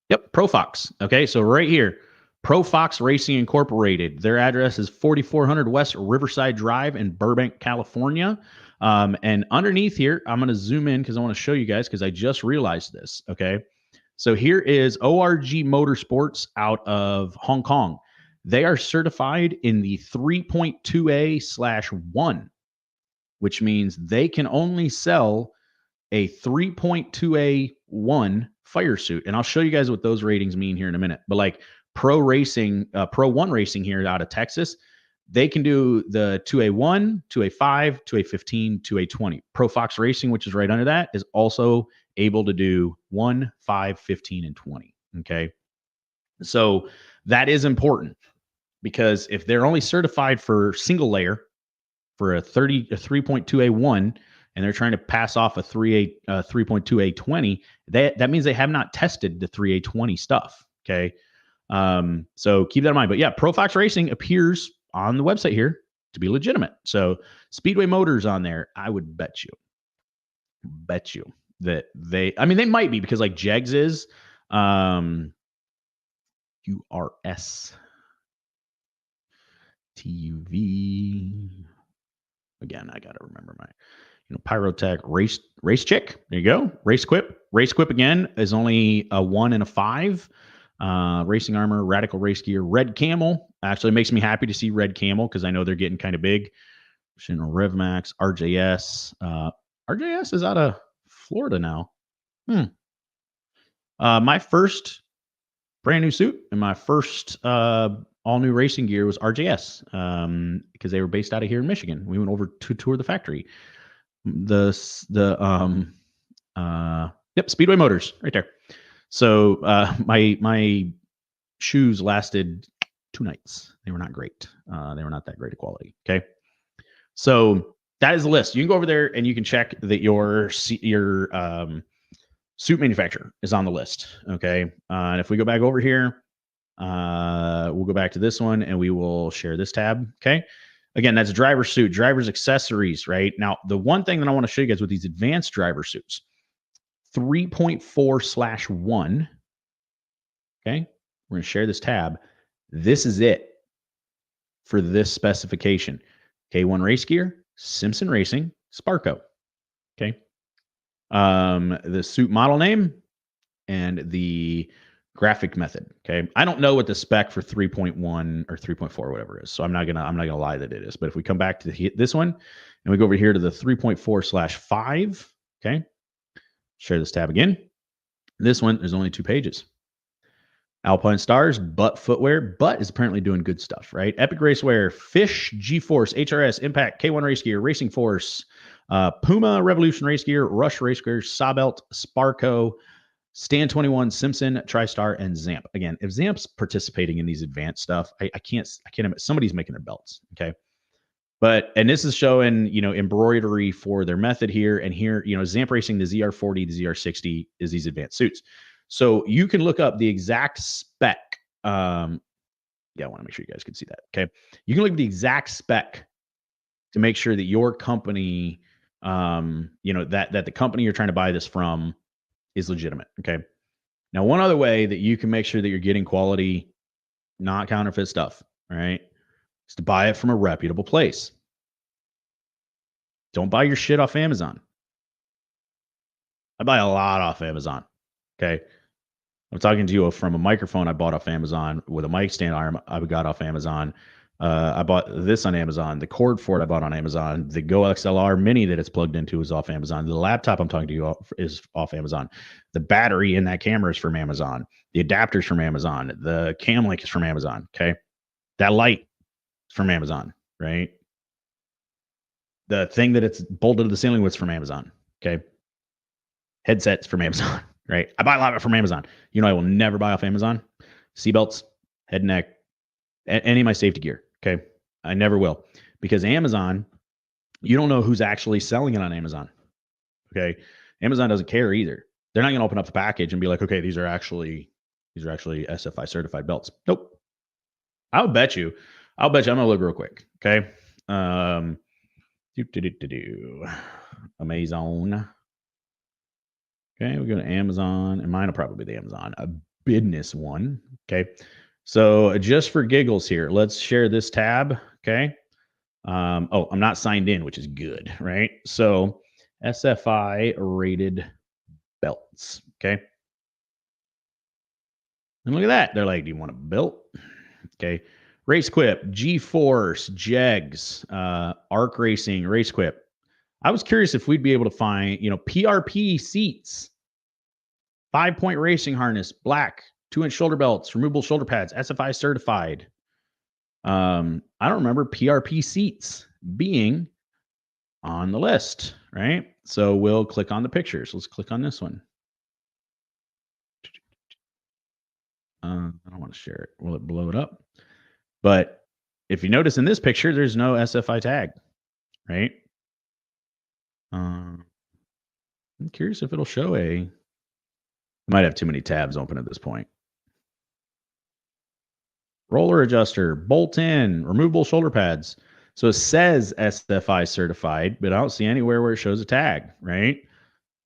Yep, ProFox. Okay, so right here, ProFox Racing Incorporated. Their address is 4400 West Riverside Drive in Burbank, California. And underneath here, I'm going to zoom in because I want to show you guys because I just realized this. Okay, so here is ORG Motorsports out of Hong Kong. They are certified in the 3.2A/1, which means they can only sell a 3.2A1 fire suit. And I'll show you guys what those ratings mean here in a minute. But like Pro One Racing here out of Texas, they can do the 2A1, 2A5, 2A15, 2A20. ProFox Racing, which is right under that, is also able to do 1, 5, 15, and 20. Okay. So that is important because if they're only certified for single layer for a 3.2A1, and they're trying to pass off a 3.2A20, that means they have not tested the 3A20 stuff. Okay. So keep that in mind. But yeah, ProFox Racing appears on the website here to be legitimate. So Speedway Motors on there, I would bet you that they might be because like Jegs is URS TUV. Again, I got to remember my Pyrotech race chick. There you go. Race Quip again is only a 1 and a 5. Racing armor, Radical Race Gear, Red Camel. Actually makes me happy to see Red Camel because I know they're getting kind of big. RevMax, RJS. RJS is out of Florida now. My first brand new suit and my first all new racing gear was RJS because they were based out of here in Michigan. We went over to tour the factory. Speedway Motors right there. So my shoes lasted 2 nights. They were not great. They were not that great of quality. Okay. So that is the list. You can go over there and you can check that your suit manufacturer is on the list. Okay. And if we go back over here, we'll go back to this one and we will share this tab. Okay. Again, that's driver suit, driver's accessories, right? Now, the one thing that I want to show you guys with these advanced driver suits, 3.4/1. Okay. We're going to share this tab. This is it for this specification. K1 race gear, Simpson Racing, Sparco. Okay. The suit model name and the graphic method. Okay. I don't know what the spec for 3.1 or 3.4 or whatever is. So I'm not gonna lie that it is. But if we come back to this one and we go over here to the 3.4/5, okay. Share this tab again. This one, there's only 2 pages. Alpine Stars, Butt Footwear. Butt is apparently doing good stuff, right? Epic Racewear, Fish, G-Force, HRS, Impact, K1 Race Gear, Racing Force, Puma, Revolution Race Gear, Rush Race Gear, Sawbelt, Sparco, Stan 21, Simpson, TriStar, and Zamp. Again, if Zamp's participating in these advanced stuff, I can't somebody's making their belts, okay? And this is showing, embroidery for their method here. And here, Zamp Racing, the ZR40, the ZR60 is these advanced suits. So you can look up the exact spec. I want to make sure you guys can see that. Okay. You can look at the exact spec to make sure that your company, that the company you're trying to buy this from is legitimate. Okay. Now, one other way that you can make sure that you're getting quality, not counterfeit stuff, all right, is to buy it from a reputable place. Don't buy your shit off Amazon. I buy a lot off Amazon. Okay. I'm talking to you from a microphone I bought off Amazon with a mic stand arm I got off Amazon. I bought this on Amazon. The cord for it I bought on Amazon. The Go XLR Mini that it's plugged into is off Amazon. The laptop I'm talking to you is off Amazon. The battery in that camera is from Amazon. The adapter's from Amazon. The cam link is from Amazon. Okay. That light is from Amazon, right? The thing that it's bolted to the ceiling with is from Amazon. Okay. Headsets from Amazon. Right? I buy a lot of it from Amazon. I will never buy off Amazon. Seatbelts, head and neck, any of my safety gear. Okay. I never will. Because Amazon, you don't know who's actually selling it on Amazon. Okay. Amazon doesn't care either. They're not going to open up the package and be like, okay, these are actually SFI certified belts. Nope. I'll bet you I'm gonna look real quick. Okay. Amazon. Okay, we go to Amazon, and mine will probably be the Amazon business one. Okay, so just for giggles here, let's share this tab. Okay. I'm not signed in, which is good, right? So SFI rated belts. Okay. And look at that. They're like, do you want a belt? Okay. Race Quip, G-Force, Jegs, Arc Racing, Race Quip. I was curious if we'd be able to find, PRP seats, 5-point racing harness, black, 2-inch shoulder belts, removable shoulder pads, SFI certified. I don't remember PRP seats being on the list, right? So we'll click on the pictures. Let's click on this one. I don't want to share it. Will it blow it up? But if you notice in this picture, there's no SFI tag, right? I'm curious if it'll show I might have too many tabs open at this point. Roller adjuster, bolt in, removable shoulder pads. So it says SFI certified, but I don't see anywhere where it shows a tag, right?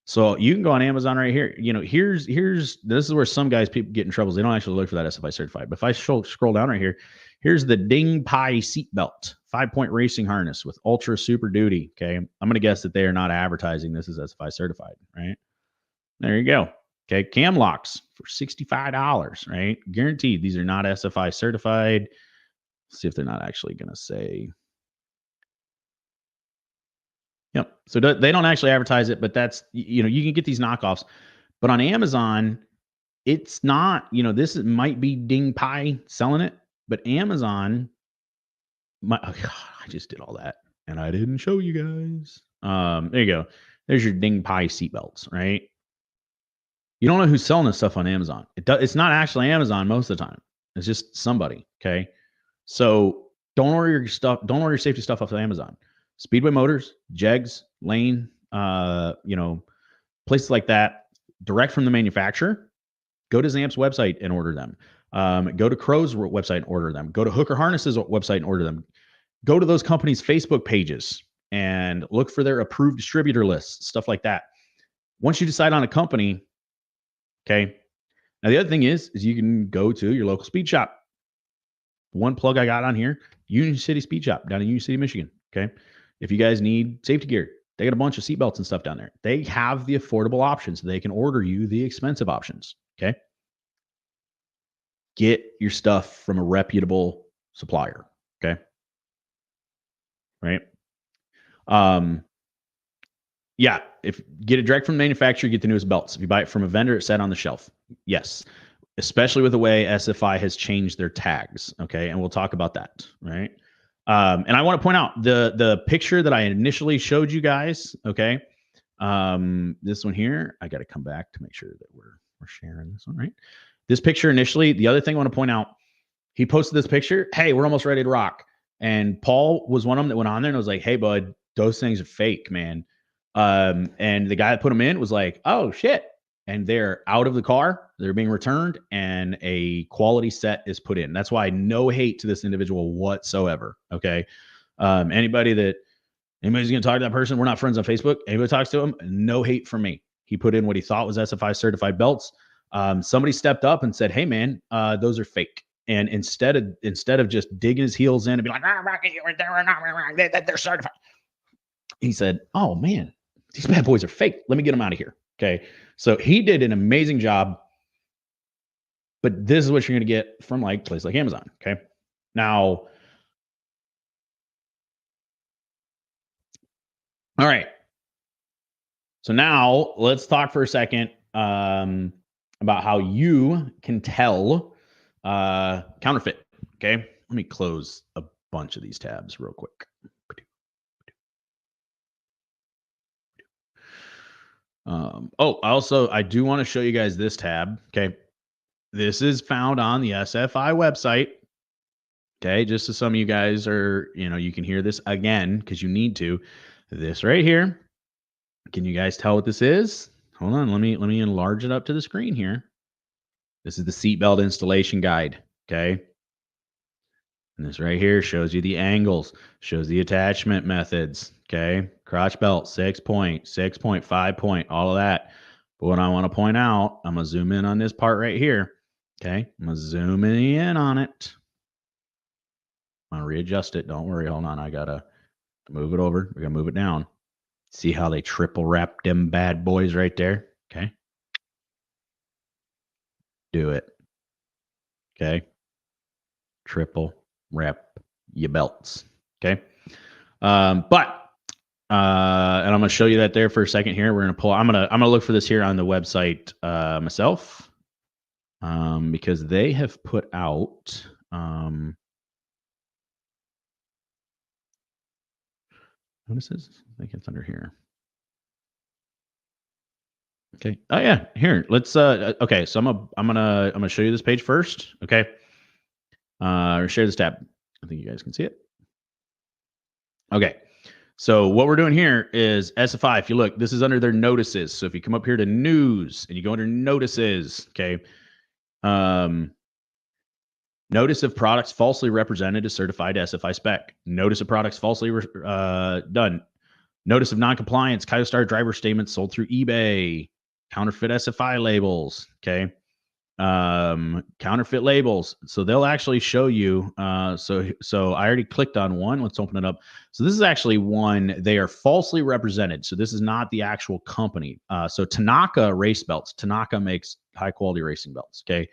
So you can go on Amazon right here. Here's this is where some guys people get in trouble. They don't actually look for that SFI certified. But if I scroll down right here, here's the Ding Pai seatbelt, 5-point racing harness with Ultra Super Duty. Okay, I'm gonna guess that they are not advertising this as SFI certified, right? There you go. Okay, cam locks for $65, right? Guaranteed. These are not SFI certified. Let's see if they're not actually gonna say. Yep. So they don't actually advertise it, but that's, you can get these knockoffs. But on Amazon, it's not, this might be Ding Pai selling it, but Amazon, I just did all that and I didn't show you guys. There you go. There's your Ding Pai seatbelts, right? You don't know who's selling this stuff on Amazon. It's not actually Amazon most of the time. It's just somebody. Okay. So don't order your stuff. Don't order your safety stuff off of Amazon. Speedway Motors, Jegs, Lane, places like that. direct from the manufacturer, go to Zamp's website and order them. Go to Crow's website and order them. Go to Hooker Harnesses website and order them. Go to those companies' Facebook pages and look for their approved distributor lists, stuff like that. Once you decide on a company, okay. Now the other thing is you can go to your local speed shop. One plug I got on here, Union City Speed Shop down in Union City, Michigan. Okay. If you guys need safety gear, they got a bunch of seatbelts and stuff down there. They have the affordable options. They can order you the expensive options. Okay. Get your stuff from a reputable supplier. Okay. Right. Yeah. If get it direct from the manufacturer, get the newest belts. If you buy it from a vendor, it's set on the shelf. Yes. Especially with the way SFI has changed their tags. Okay. And we'll talk about that. Right. And I want to point out the picture that I initially showed you guys. Okay. This one here, I got to come back to make sure that we're sharing this one, right? This picture initially, the other thing I want to point out, he posted this picture. Hey, we're almost ready to rock. And Paul was one of them that went on there and was like, hey, bud, those things are fake, man. And the guy that put them in was like, oh, shit. And they're out of the car. They're being returned and a quality set is put in. That's why no hate to this individual whatsoever. Okay. Anybody's going to talk to that person. We're not friends on Facebook. Anybody talks to him, no hate from me. He put in what he thought was SFI certified belts. Somebody stepped up and said, hey man, those are fake. And instead of just digging his heels in and be like, they're certified. He said, oh man, these bad boys are fake. Let me get them out of here. Okay. So he did an amazing job, but this is what you're going to get from like a place like Amazon. Okay. Now, all right. So now let's talk for a second about how you can tell counterfeit. Okay. Let me close a bunch of these tabs real quick. I do want to show you guys this tab. Okay. This is found on the SFI website. Okay. Just so some of you guys are, you can hear this again because you need to. This right here. Can you guys tell what this is? Hold on. Let me enlarge it up to the screen here. This is the seatbelt installation guide. Okay. And this right here shows you the angles, shows the attachment methods. Okay. Crotch belt, 6 point, 6 point, 5 point, all of that. But what I want to point out, I'm going to zoom in on this part right here. Okay. I'm going to zoom in on it. I'm going to readjust it. Don't worry. Hold on. I got to move it over. We're going to move it down. See how they triple wrap them bad boys right there? Okay. Do it. Okay. Triple wrap your belts. Okay. And I'm going to show you that there for a second here. We're going to pull, I'm going to look for this here on the website myself because they have put out what is this? I think it's under here. Okay. Oh yeah. Here, let's okay. So I'm gonna show you this page first. Okay. Or share this tab. I think you guys can see it. Okay. So what we're doing here is SFI. If you look, this is under their notices. So if you come up here to news and you go under notices, okay. Notice of products falsely represented as certified SFI spec. Notice of products falsely done. Notice of noncompliance. Kyostar driver statements sold through eBay. Counterfeit SFI labels. Okay. Counterfeit labels. So they'll actually show you. So I already clicked on one. Let's open it up. So this is actually one. They are falsely represented. So this is not the actual company. So Tanaka race belts. Tanaka makes high quality racing belts. Okay.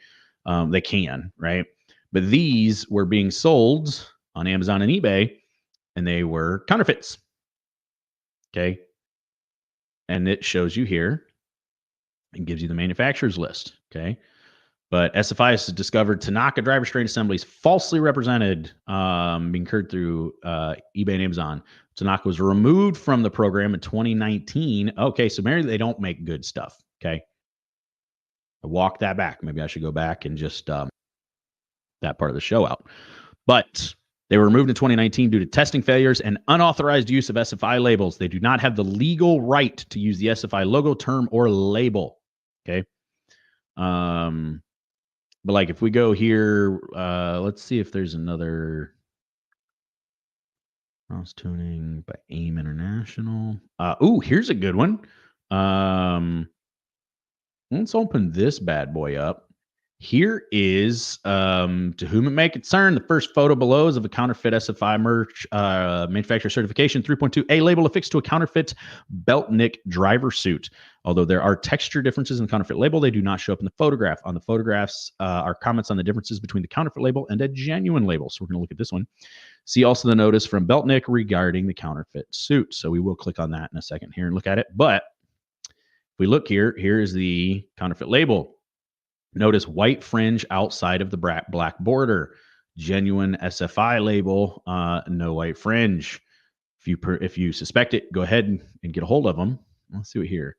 They can, right? But these were being sold on Amazon and eBay, and they were counterfeits. Okay. And it shows you here and gives you the manufacturer's list. Okay. But SFI has discovered Tanaka driver strain assemblies falsely represented, being incurred through eBay and Amazon. Tanaka was removed from the program in 2019. Okay. So maybe they don't make good stuff. Okay. I walk that back. Maybe I should go back and just that part of the show out. But they were removed in 2019 due to testing failures and unauthorized use of SFI labels. They do not have the legal right to use the SFI logo, term, or label. Okay. But like if we go here, let's see if there's another mouse tuning by AIM International. Here's a good one. Um, let's open this bad boy up. Here is, to whom it may concern, the first photo below is of a counterfeit SFI merch manufacturer certification 3.2 A label affixed to a counterfeit Beltnick driver suit. Although there are texture differences in the counterfeit label, they do not show up in the photograph. On the photographs are comments on the differences between the counterfeit label and a genuine label. So we're going to look at this one. See also the notice from Beltnick regarding the counterfeit suit. So we will click on that in a second here and look at it. But if we look here, here is the counterfeit label. Notice white fringe outside of the black border. Genuine SFI label, no white fringe. If you suspect it, go ahead and get a hold of them. Let's see what here.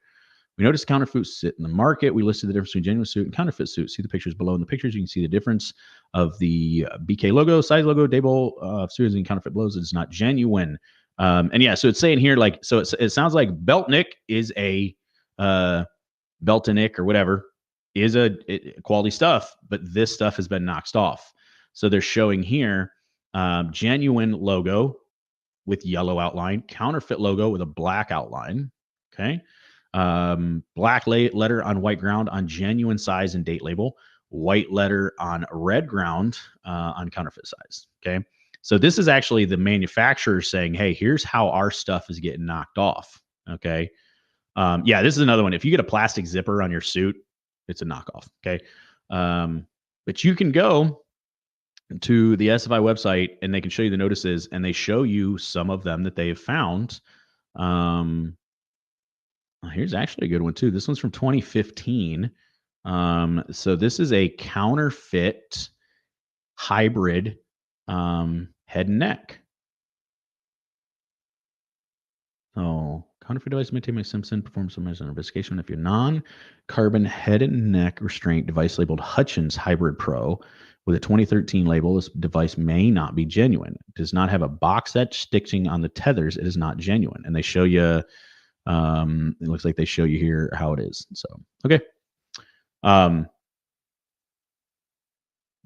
We noticed counterfeit suit in the market. We listed the difference between genuine suit and counterfeit suit. See the pictures below. In the pictures, you can see the difference of the BK logo, size logo, label, suit and counterfeit blows. It's not genuine. And yeah, so it's saying here, like, so it sounds like Beltnick is a Beltonick or whatever is a quality stuff, but this stuff has been knocked off. So they're showing here genuine logo with yellow outline, counterfeit logo with a black outline. Okay. Black letter on white ground on genuine size and date label, white letter on red ground on counterfeit size. Okay. So this is actually the manufacturer saying, hey, here's how our stuff is getting knocked off. Okay. Yeah, this is another one. If you get a plastic zipper on your suit, it's a knockoff. Okay. But you can go to the SFI website and they can show you the notices and they show you some of them that they've found. Here's actually a good one too. This one's from 2015. So this is a counterfeit hybrid head and neck. Oh, counterfeit device maintained by Simpson performs some measure of investigation. If your non-carbon head and neck restraint device labeled Hutchins Hybrid Pro with a 2013 label, this device may not be genuine. It does not have a box etch stitching on the tethers. It is not genuine. And they show you, it looks like they show you here how it is. So, okay.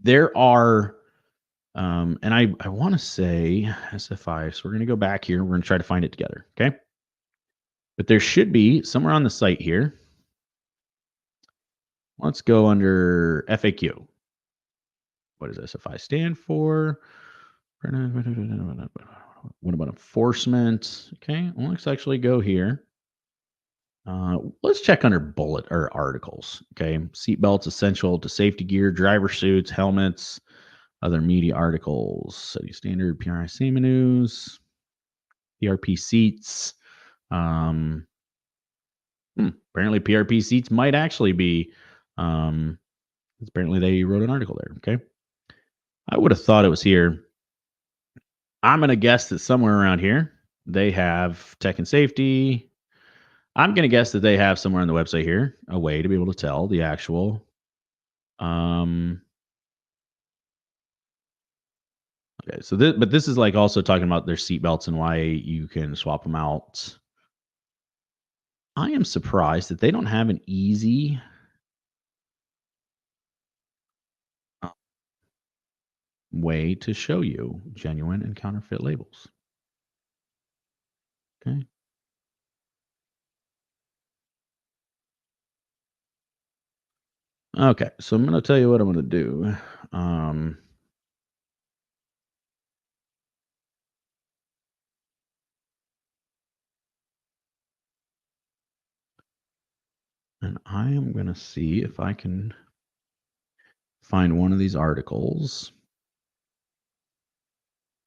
There are, and I want to say SFI, so we're going to go back here. We're going to try to find it together. Okay. But there should be somewhere on the site here. Let's go under FAQ. What does SFI stand for? What about enforcement? Okay, well, let's actually go here. Let's check under bullet or articles. Okay, seatbelts essential to safety gear, driver suits, helmets, other media articles, city standard, PRIC menus, PRP seats. Apparently PRP seats might actually be, apparently they wrote an article there. Okay. I would have thought it was here. I'm going to guess that somewhere around here they have tech and safety. I'm going to guess that they have somewhere on the website here a way to be able to tell the actual. Okay. So but this is like also talking about their seatbelts and why you can swap them out. I am surprised that they don't have an easy way to show you genuine and counterfeit labels. Okay. Okay, so I'm going to tell you what I'm going to do. And I am going to see if I can find one of these articles.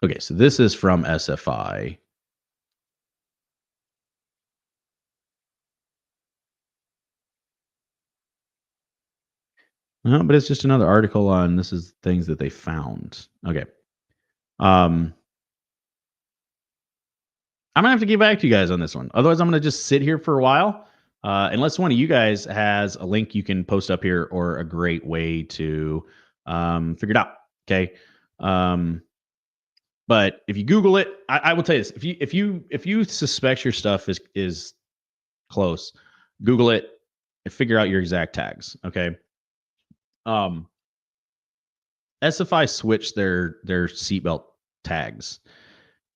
Okay, so this is from SFI. No, but it's just another article on this is things that they found. Okay. I'm gonna have to get back to you guys on this one. Otherwise, I'm gonna just sit here for a while. Unless one of you guys has a link you can post up here or a great way to figure it out. Okay. But if you Google it, I will tell you this: if you suspect your stuff is close, Google it. and figure out your exact tags. Okay. Um, SFI switched their seatbelt tags,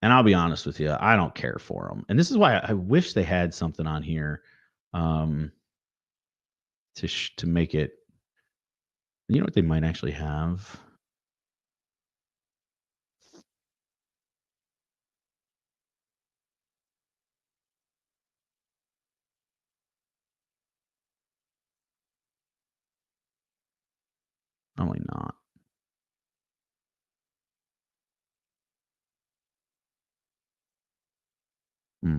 and I'll be honest with you, I don't care for them. And this is why I wish they had something on here, um, to make it. You know what they might actually have? Probably not. Hmm.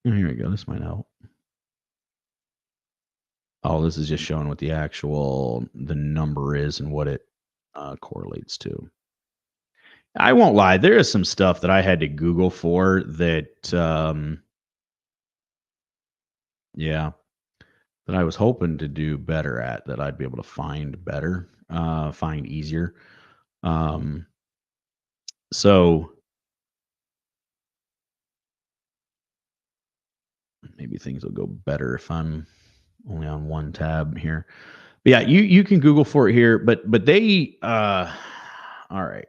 Oh, here we go. This might help. Oh, this is just showing what the number is and what it correlates to. I won't lie. There is some stuff that I had to Google for that, yeah, that I was hoping to do better at, that I'd be able to find better, find easier. Um, so maybe things will go better if I'm only on one tab here. But yeah, you can Google for it here, but they all right.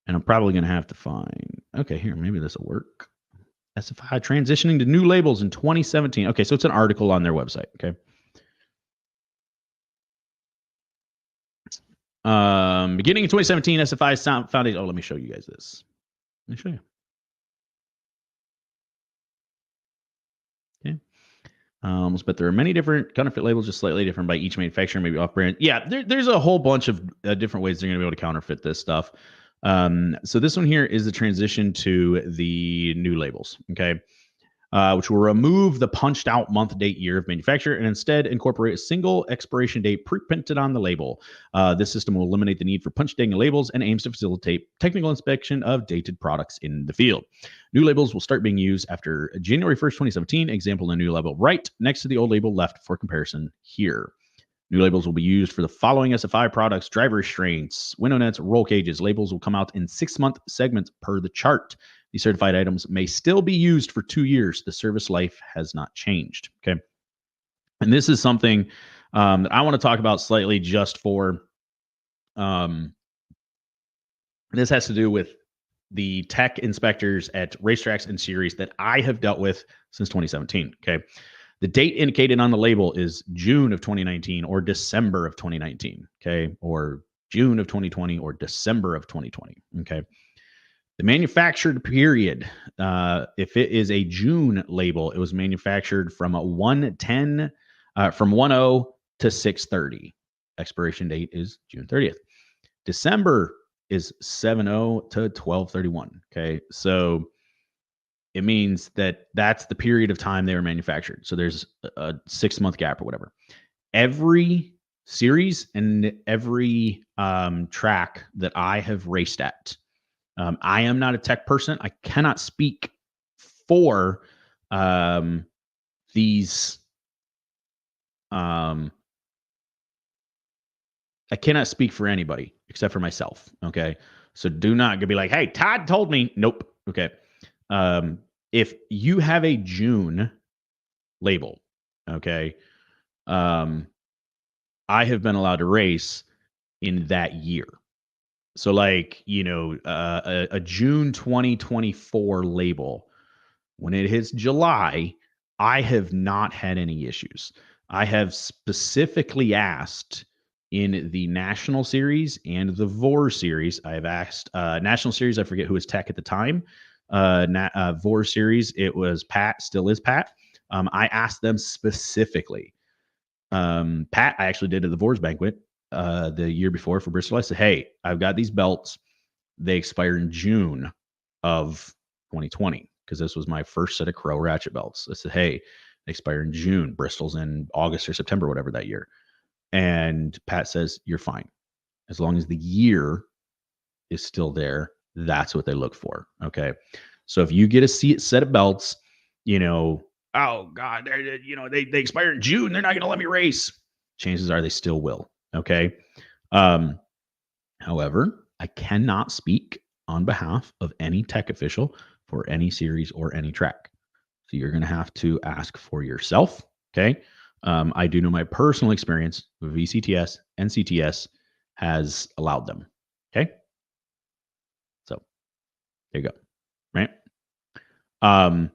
And I'm probably gonna have to find, okay, here, maybe this will work. SFI transitioning to new labels in 2017. Okay, so it's an article on their website. Okay. Beginning in 2017, SFI foundation. Oh, let me show you guys this. Let me show you. Okay. But there are many different counterfeit labels, just slightly different by each manufacturer, maybe off brand. Yeah, there's a whole bunch of different ways they're going to be able to counterfeit this stuff. So this one here is the transition to the new labels. Okay. Which will remove the punched out month, date, year of manufacture and instead incorporate a single expiration date pre-printed on the label. This system will eliminate the need for punch dating labels and aims to facilitate technical inspection of dated products in the field. New labels will start being used after January 1st, 2017. Example, the new label right next to the old label left for comparison here. New labels will be used for the following SFI products: driver restraints, window nets, roll cages. Labels will come out in 6-month segments per the chart. These certified items may still be used for 2 years. The service life has not changed. Okay. And this is something that I want to talk about slightly just for. Um, this has to do with the tech inspectors at racetracks and series that I have dealt with since 2017. Okay. The date indicated on the label is June of 2019 or December of 2019. Okay. Or June of 2020 or December of 2020. Okay. The manufactured period, if it is a June label, it was manufactured from a 110, from 10 to 630. Expiration date is June 30th. December is 70 to 1231. Okay. So it means that that's the period of time they were manufactured. So there's a 6-month gap or whatever. Every series and every track that I have raced at, I am not a tech person. I cannot speak for these. I cannot speak for anybody except for myself. Okay. So do not be like, hey, Todd told me. Nope. Okay. If you have a June label, okay, I have been allowed to race in that year. So, like, a June 2024 label, when it hits July, I have not had any issues. I have specifically asked in the National Series and the VOR Series. I have asked National Series, I forget who was tech at the time. VOR Series, it was Pat, still is Pat. I asked them specifically. Pat, I actually did at the VORS banquet the year before for Bristol. I said, hey, I've got these belts. They expire in June of 2020 because this was my first set of Crow ratchet belts. I said, hey, they expire in June. Bristol's in August or September, whatever that year. And Pat says, you're fine. As long as the year is still there, that's what they look for. Okay. So if you get a set of belts, Oh God, they expire in June. They're not going to let me race. Chances are they still will. Okay. Um, However, I cannot speak on behalf of any tech official for any series or any track. So you're going to have to ask for yourself. Okay. I do know my personal experience with VCTS and CTS has allowed them. Okay. So there you go. Right. Um,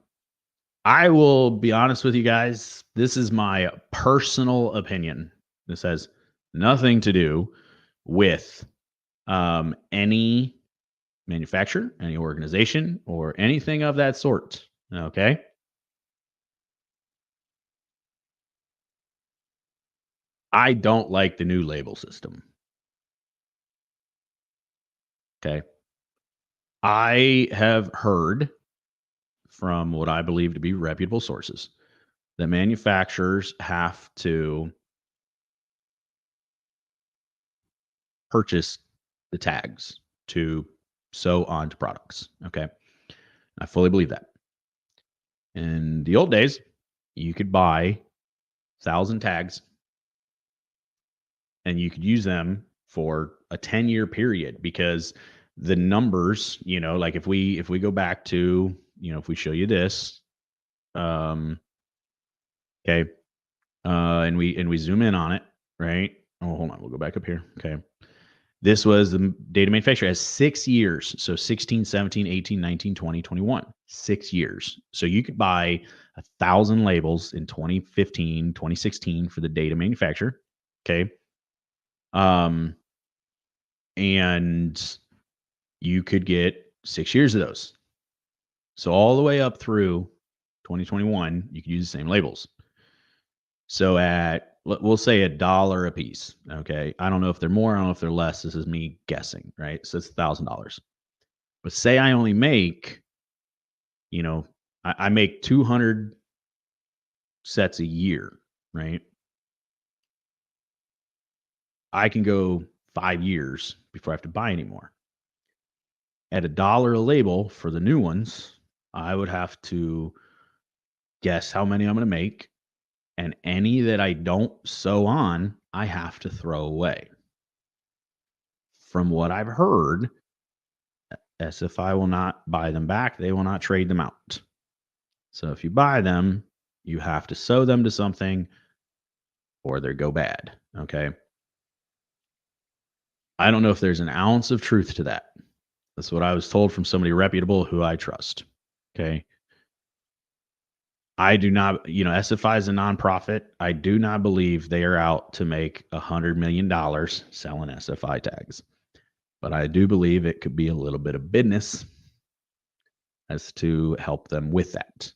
I will be honest with you guys. This is my personal opinion. This has nothing to do with any manufacturer, any organization, or anything of that sort. Okay. I don't like the new label system. Okay. I have heard from what I believe to be reputable sources that manufacturers have to purchase the tags to sew onto products. Okay. I fully believe that. In the old days, you could buy 1,000 tags and you could use them for a 10-year period because the numbers, like if we go back to, if we show you this, um, okay, and we zoom in on it, right? Oh, hold on, we'll go back up here. Okay. This was the data manufacturer has 6 years. So 16, 17, 18, 19, 20, 21. 6 years. So you could buy 1,000 labels in 2015, 2016 for the data manufacturer. Okay. Um, and you could get 6 years of those. So all the way up through 2021, you could use the same labels. So we'll say $1 a piece. Okay. I don't know if they're more, I don't know if they're less. This is me guessing, right? So it's $1,000. But say I only make, I make 200 sets a year, right? I can go 5 years before I have to buy anymore. At $1 a label for the new ones, I would have to guess how many I'm going to make. And any that I don't sew on, I have to throw away. From what I've heard, SFI will not buy them back. They will not trade them out. So if you buy them, you have to sew them to something or they go bad. Okay. I don't know if there's an ounce of truth to that. That's what I was told from somebody reputable who I trust. Okay. I do not, SFI is a nonprofit. I do not believe they are out to make $100 million selling SFI tags, but I do believe it could be a little bit of business as to help them with that.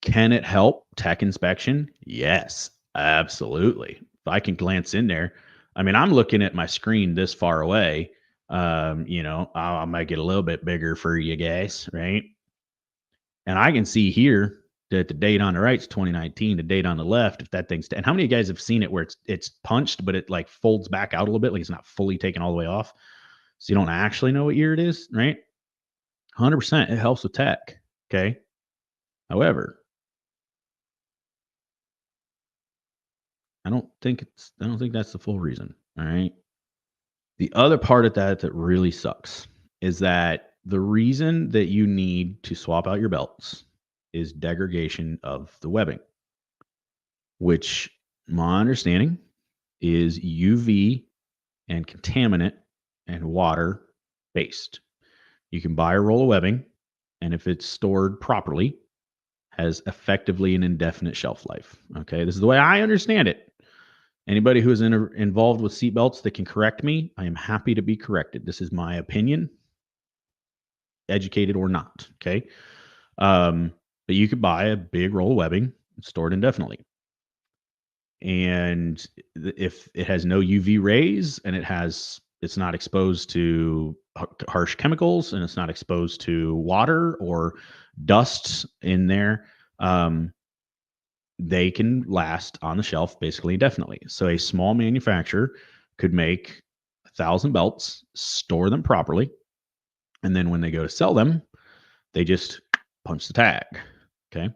Can it help tech inspection? Yes, absolutely. If I can glance in there, I mean, I'm looking at my screen this far away. I might get a little bit bigger for you guys, right? And I can see here that the date on the right is 2019. The date on the left, if that thing's and how many of you guys have seen it where it's punched, but it like folds back out a little bit, like it's not fully taken all the way off, so you don't actually know what year it is, right? 100%, it helps with tech. Okay. However, I don't think that's the full reason. All right. The other part of that really sucks is that the reason that you need to swap out your belts is degradation of the webbing, which my understanding is UV and contaminant and water based. You can buy a roll of webbing, and if it's stored properly, has effectively an indefinite shelf life. Okay, this is the way I understand it. Anybody who is involved with seatbelts that can correct me, I am happy to be corrected. This is my opinion, educated or not. Okay. But you could buy a big roll of webbing stored indefinitely. And if it has no UV rays and it's not exposed to harsh chemicals and it's not exposed to water or dust in there, they can last on the shelf basically indefinitely. So a small manufacturer could make 1,000 belts, store them properly, and then when they go to sell them, they just punch the tag. Okay.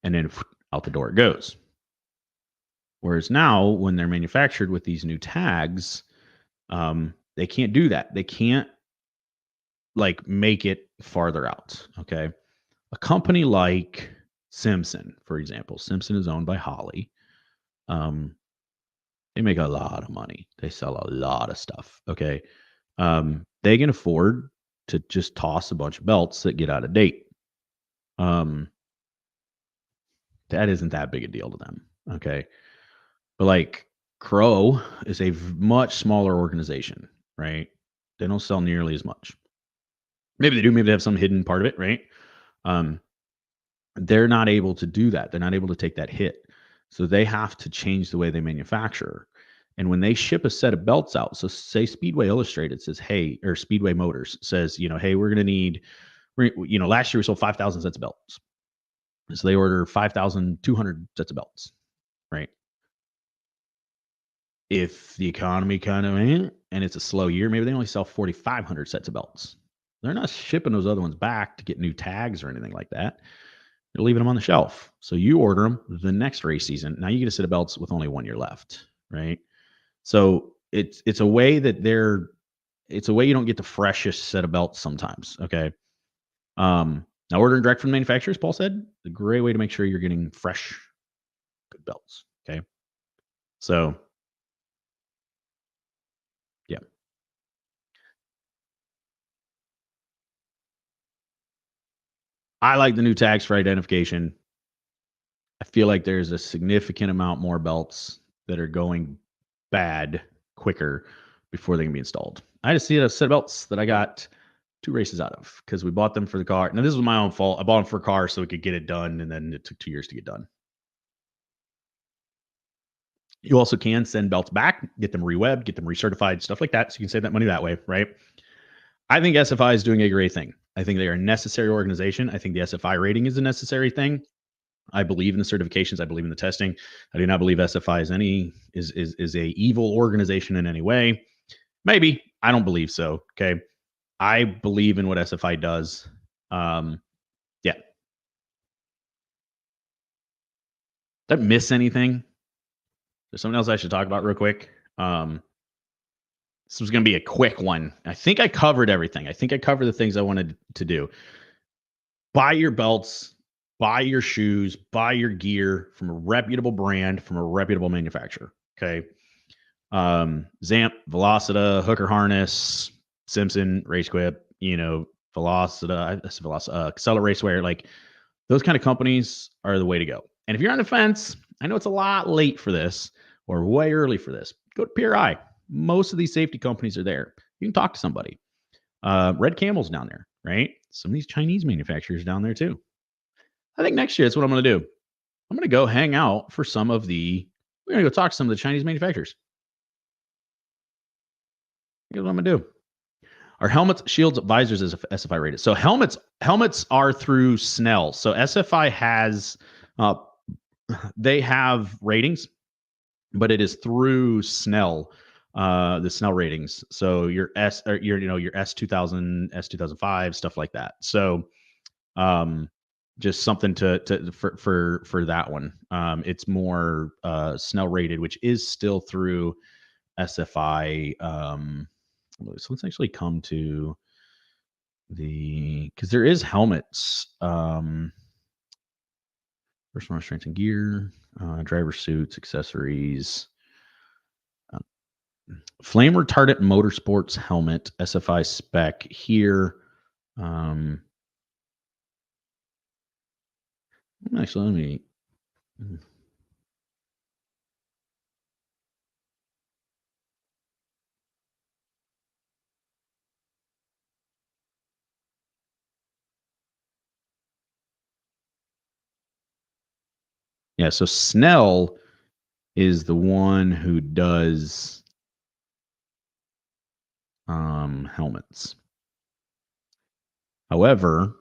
And then out the door it goes. Whereas now, when they're manufactured with these new tags, they can't do that. They can't like make it farther out. Okay. A company like Simpson, for example, Simpson is owned by Holly. Um, they make a lot of money. They sell a lot of stuff. Okay. They can afford to just toss a bunch of belts that get out of date. Um, that isn't that big a deal to them. Okay. But like Crow is a much smaller organization, right? They don't sell nearly as much. Maybe they do. Maybe they have some hidden part of it, right? Um, they're not able to do that. They're not able to take that hit. So they have to change the way they manufacture. And when they ship a set of belts out, so say Speedway Illustrated says, hey, or Speedway Motors says, hey, we're going to need, last year we sold 5,000 sets of belts. So they order 5,200 sets of belts, right? If the economy kind of and it's a slow year, maybe they only sell 4,500 sets of belts. They're not shipping those other ones back to get new tags or anything like that. They're leaving them on the shelf. So you order them the next race season. Now you get a set of belts with only 1 year left, right? So it's a way that it's a way you don't get the freshest set of belts sometimes. Okay. Now ordering direct from the manufacturers, Paul said, a great way to make sure you're getting fresh, good belts. Okay. So yeah, I like the new tags for identification. I feel like there's a significant amount more belts that are going bad quicker before they can be installed. I just see a set of belts that I got 2 races out of because we bought them for the car. Now, this was my own fault. I bought them for a car so we could get it done, and then it took 2 years to get done. You also can send belts back, get them rewebbed, get them recertified, stuff like that. So you can save that money that way, right? I think SFI is doing a great thing. I think they are a necessary organization. I think the SFI rating is a necessary thing. I believe in the certifications. I believe in the testing. I do not believe SFI is a evil organization in any way. Maybe I don't believe so. Okay, I believe in what SFI does. Yeah. Did I miss anything? There's something else I should talk about real quick. This was going to be a quick one. I think I covered everything. I think I covered the things I wanted to do. Buy your belts, buy your shoes, buy your gear from a reputable brand, from a reputable manufacturer. Okay. Zamp, Velocita, Hooker Harness, Simpson, Racequip, Velocita, Acceler Racewear, like those kind of companies are the way to go. And if you're on the fence, I know it's a lot late for this or way early for this. Go to PRI. Most of these safety companies are there. You can talk to somebody. Red Camel's down there, right? Some of these Chinese manufacturers down there too. I think next year that's what I'm going to do. I'm going to go hang out for we're going to go talk to some of the Chinese manufacturers. Here's what I'm going to do. Are helmets, shields, visors is SFI rated? So helmets are through Snell. So SFI has they have ratings, but it is through Snell, the Snell ratings. So your your S2000, S2005, stuff like that. So just something for that one. It's more Snell rated, which is still through SFI. So let's actually come to because there is helmets. Personal strength and gear, driver suits, accessories, uh, flame retardant motorsports helmet, SFI spec here. Actually, let me. Yeah, so Snell is the one who does helmets. However,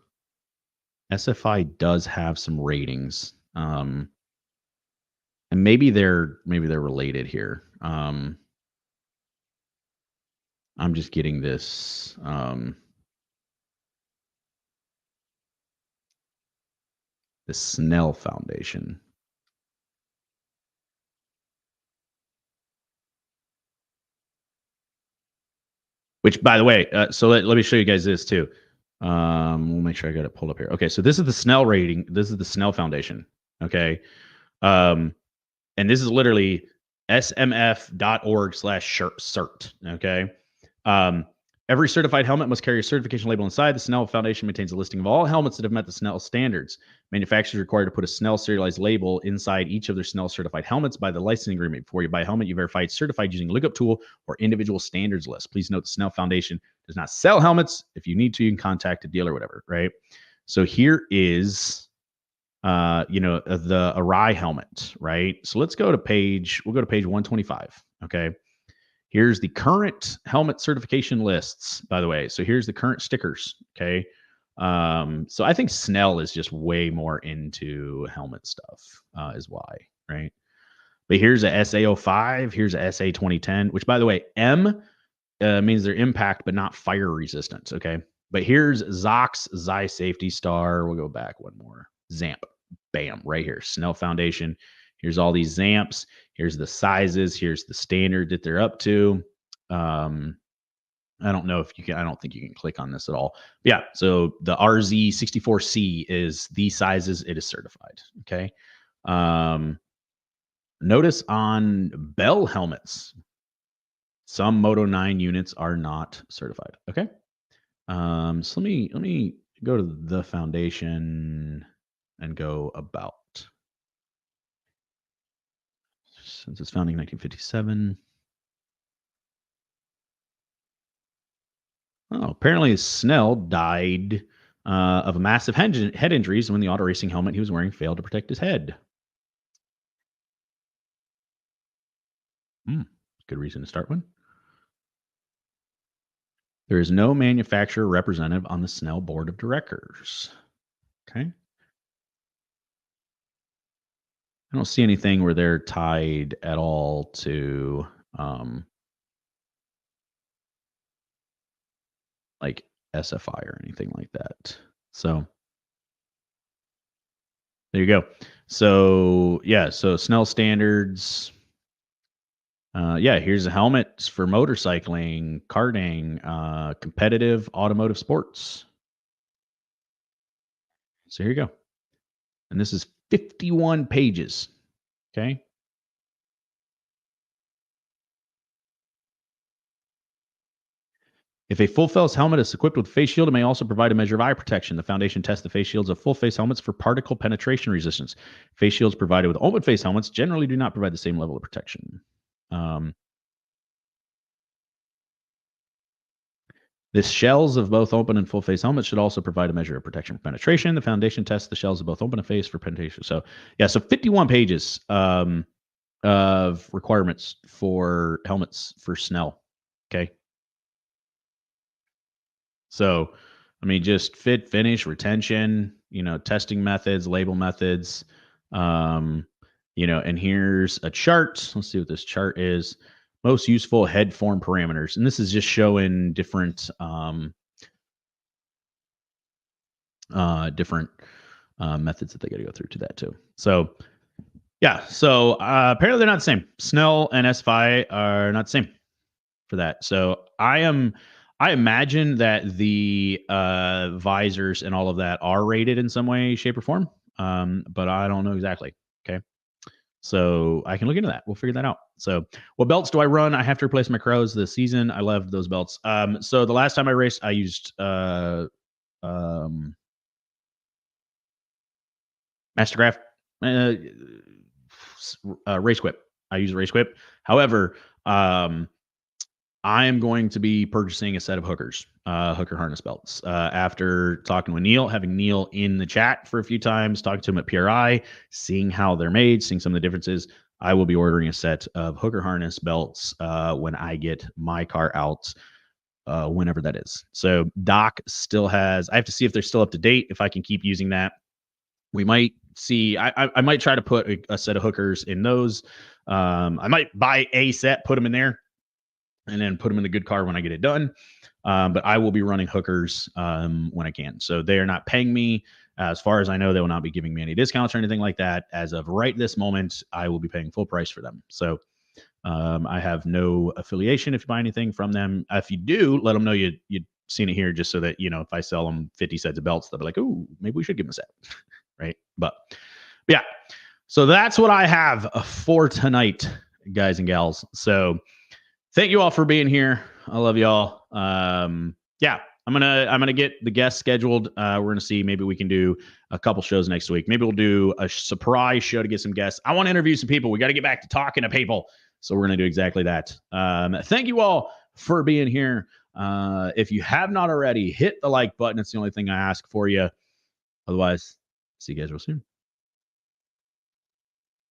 SFI does have some ratings, and maybe they're related here. I'm just getting this. The Snell Foundation. Which, by the way, so let me show you guys this too. We'll make sure I got it pulled up here. Okay, so this is the Snell rating. This is the Snell Foundation. Okay, and this is literally smf.org/cert. Okay, every certified helmet must carry a certification label inside. The Snell Foundation maintains a listing of all helmets that have met the Snell standards. Manufacturers are required to put a Snell serialized label inside each of their Snell certified helmets by the licensing agreement. Before you buy a helmet, you verify it's certified using a lookup tool or individual standards list. Please note the Snell Foundation does not sell helmets. If you need to, you can contact a dealer or whatever, right? So here is the Arai helmet, right? So we'll go to page 125. Okay. Here's the current helmet certification lists, by the way. So here's the current stickers. Okay. So I think Snell is just way more into helmet stuff, is why, right? But here's a SA05, here's a SA 2010, which, by the way, M means they're impact but not fire resistant. Okay. But here's Zox Xi Safety Star. We'll go back one more. Zamp. Bam, right here. Snell Foundation. Here's all these Zamps. Here's the sizes. Here's the standard that they're up to. I don't know if you can, I don't think you can click on this at all. But yeah, so the RZ64C is the sizes it is certified. Okay. Notice on Bell helmets, some Moto 9 units are not certified. Okay. So let me go to the foundation and go about. Since its founding in 1957. Oh, apparently Snell died of a massive head injuries when the auto racing helmet he was wearing failed to protect his head. Good reason to start one. There is no manufacturer representative on the Snell board of directors. Okay. I don't see anything where they're tied at all to like SFI or anything like that. So there you go. So yeah, so Snell standards. Yeah, here's a helmet for motorcycling, karting, competitive automotive sports. So here you go. And this is 51 pages. Okay. If a full face helmet is equipped with a face shield, it may also provide a measure of eye protection. The foundation tests the face shields of full face helmets for particle penetration resistance. Face shields provided with open face helmets generally do not provide the same level of protection. The shells of both open and full face helmets should also provide a measure of protection for penetration. The foundation tests the shells of both open and face for penetration. So, yeah, so 51 pages of requirements for helmets for Snell. Okay. So, I mean, just fit, finish, retention, testing methods, label methods, and here's a chart. Let's see what this chart is. Most useful head form parameters. And this is just showing different methods that they got to go through to that too. So yeah, so apparently they're not the same. Snell and SFI are not the same for that. So I imagine that the visors and all of that are rated in some way, shape, or form. But I don't know exactly. Okay. So I can look into that. We'll figure that out. So what belts do I run? I have to replace my crows this season. I love those belts. So the last time I raced, I used Mastercraft race whip. I use a race whip. However, I am going to be purchasing a set of hookers, hooker harness belts. After talking with Neil, having Neil in the chat for a few times, talking to him at PRI, seeing how they're made, seeing some of the differences, I will be ordering a set of hooker harness belts when I get my car out, whenever that is. So Doc still has, I have to see if they're still up to date, if I can keep using that. We might see, I might try to put a set of hookers in those. I might buy a set, put them in there, and then put them in the good car when I get it done. But I will be running hookers when I can. So they are not paying me. As far as I know, they will not be giving me any discounts or anything like that. As of right this moment, I will be paying full price for them. So I have no affiliation if you buy anything from them. If you do, let them know you'd seen it here, just so that, if I sell them 50 sets of belts, they'll be like, "Ooh, maybe we should give them a set." Right. But yeah, so that's what I have for tonight, guys and gals. So thank you all for being here. I love y'all. Yeah, I'm gonna get the guests scheduled. We're gonna see, maybe we can do a couple shows next week. Maybe we'll do a surprise show to get some guests. I want to interview some people. We got to get back to talking to people. So we're gonna do exactly that. Thank you all for being here. If you have not already, hit the like button. It's the only thing I ask for you. Otherwise, see you guys real soon.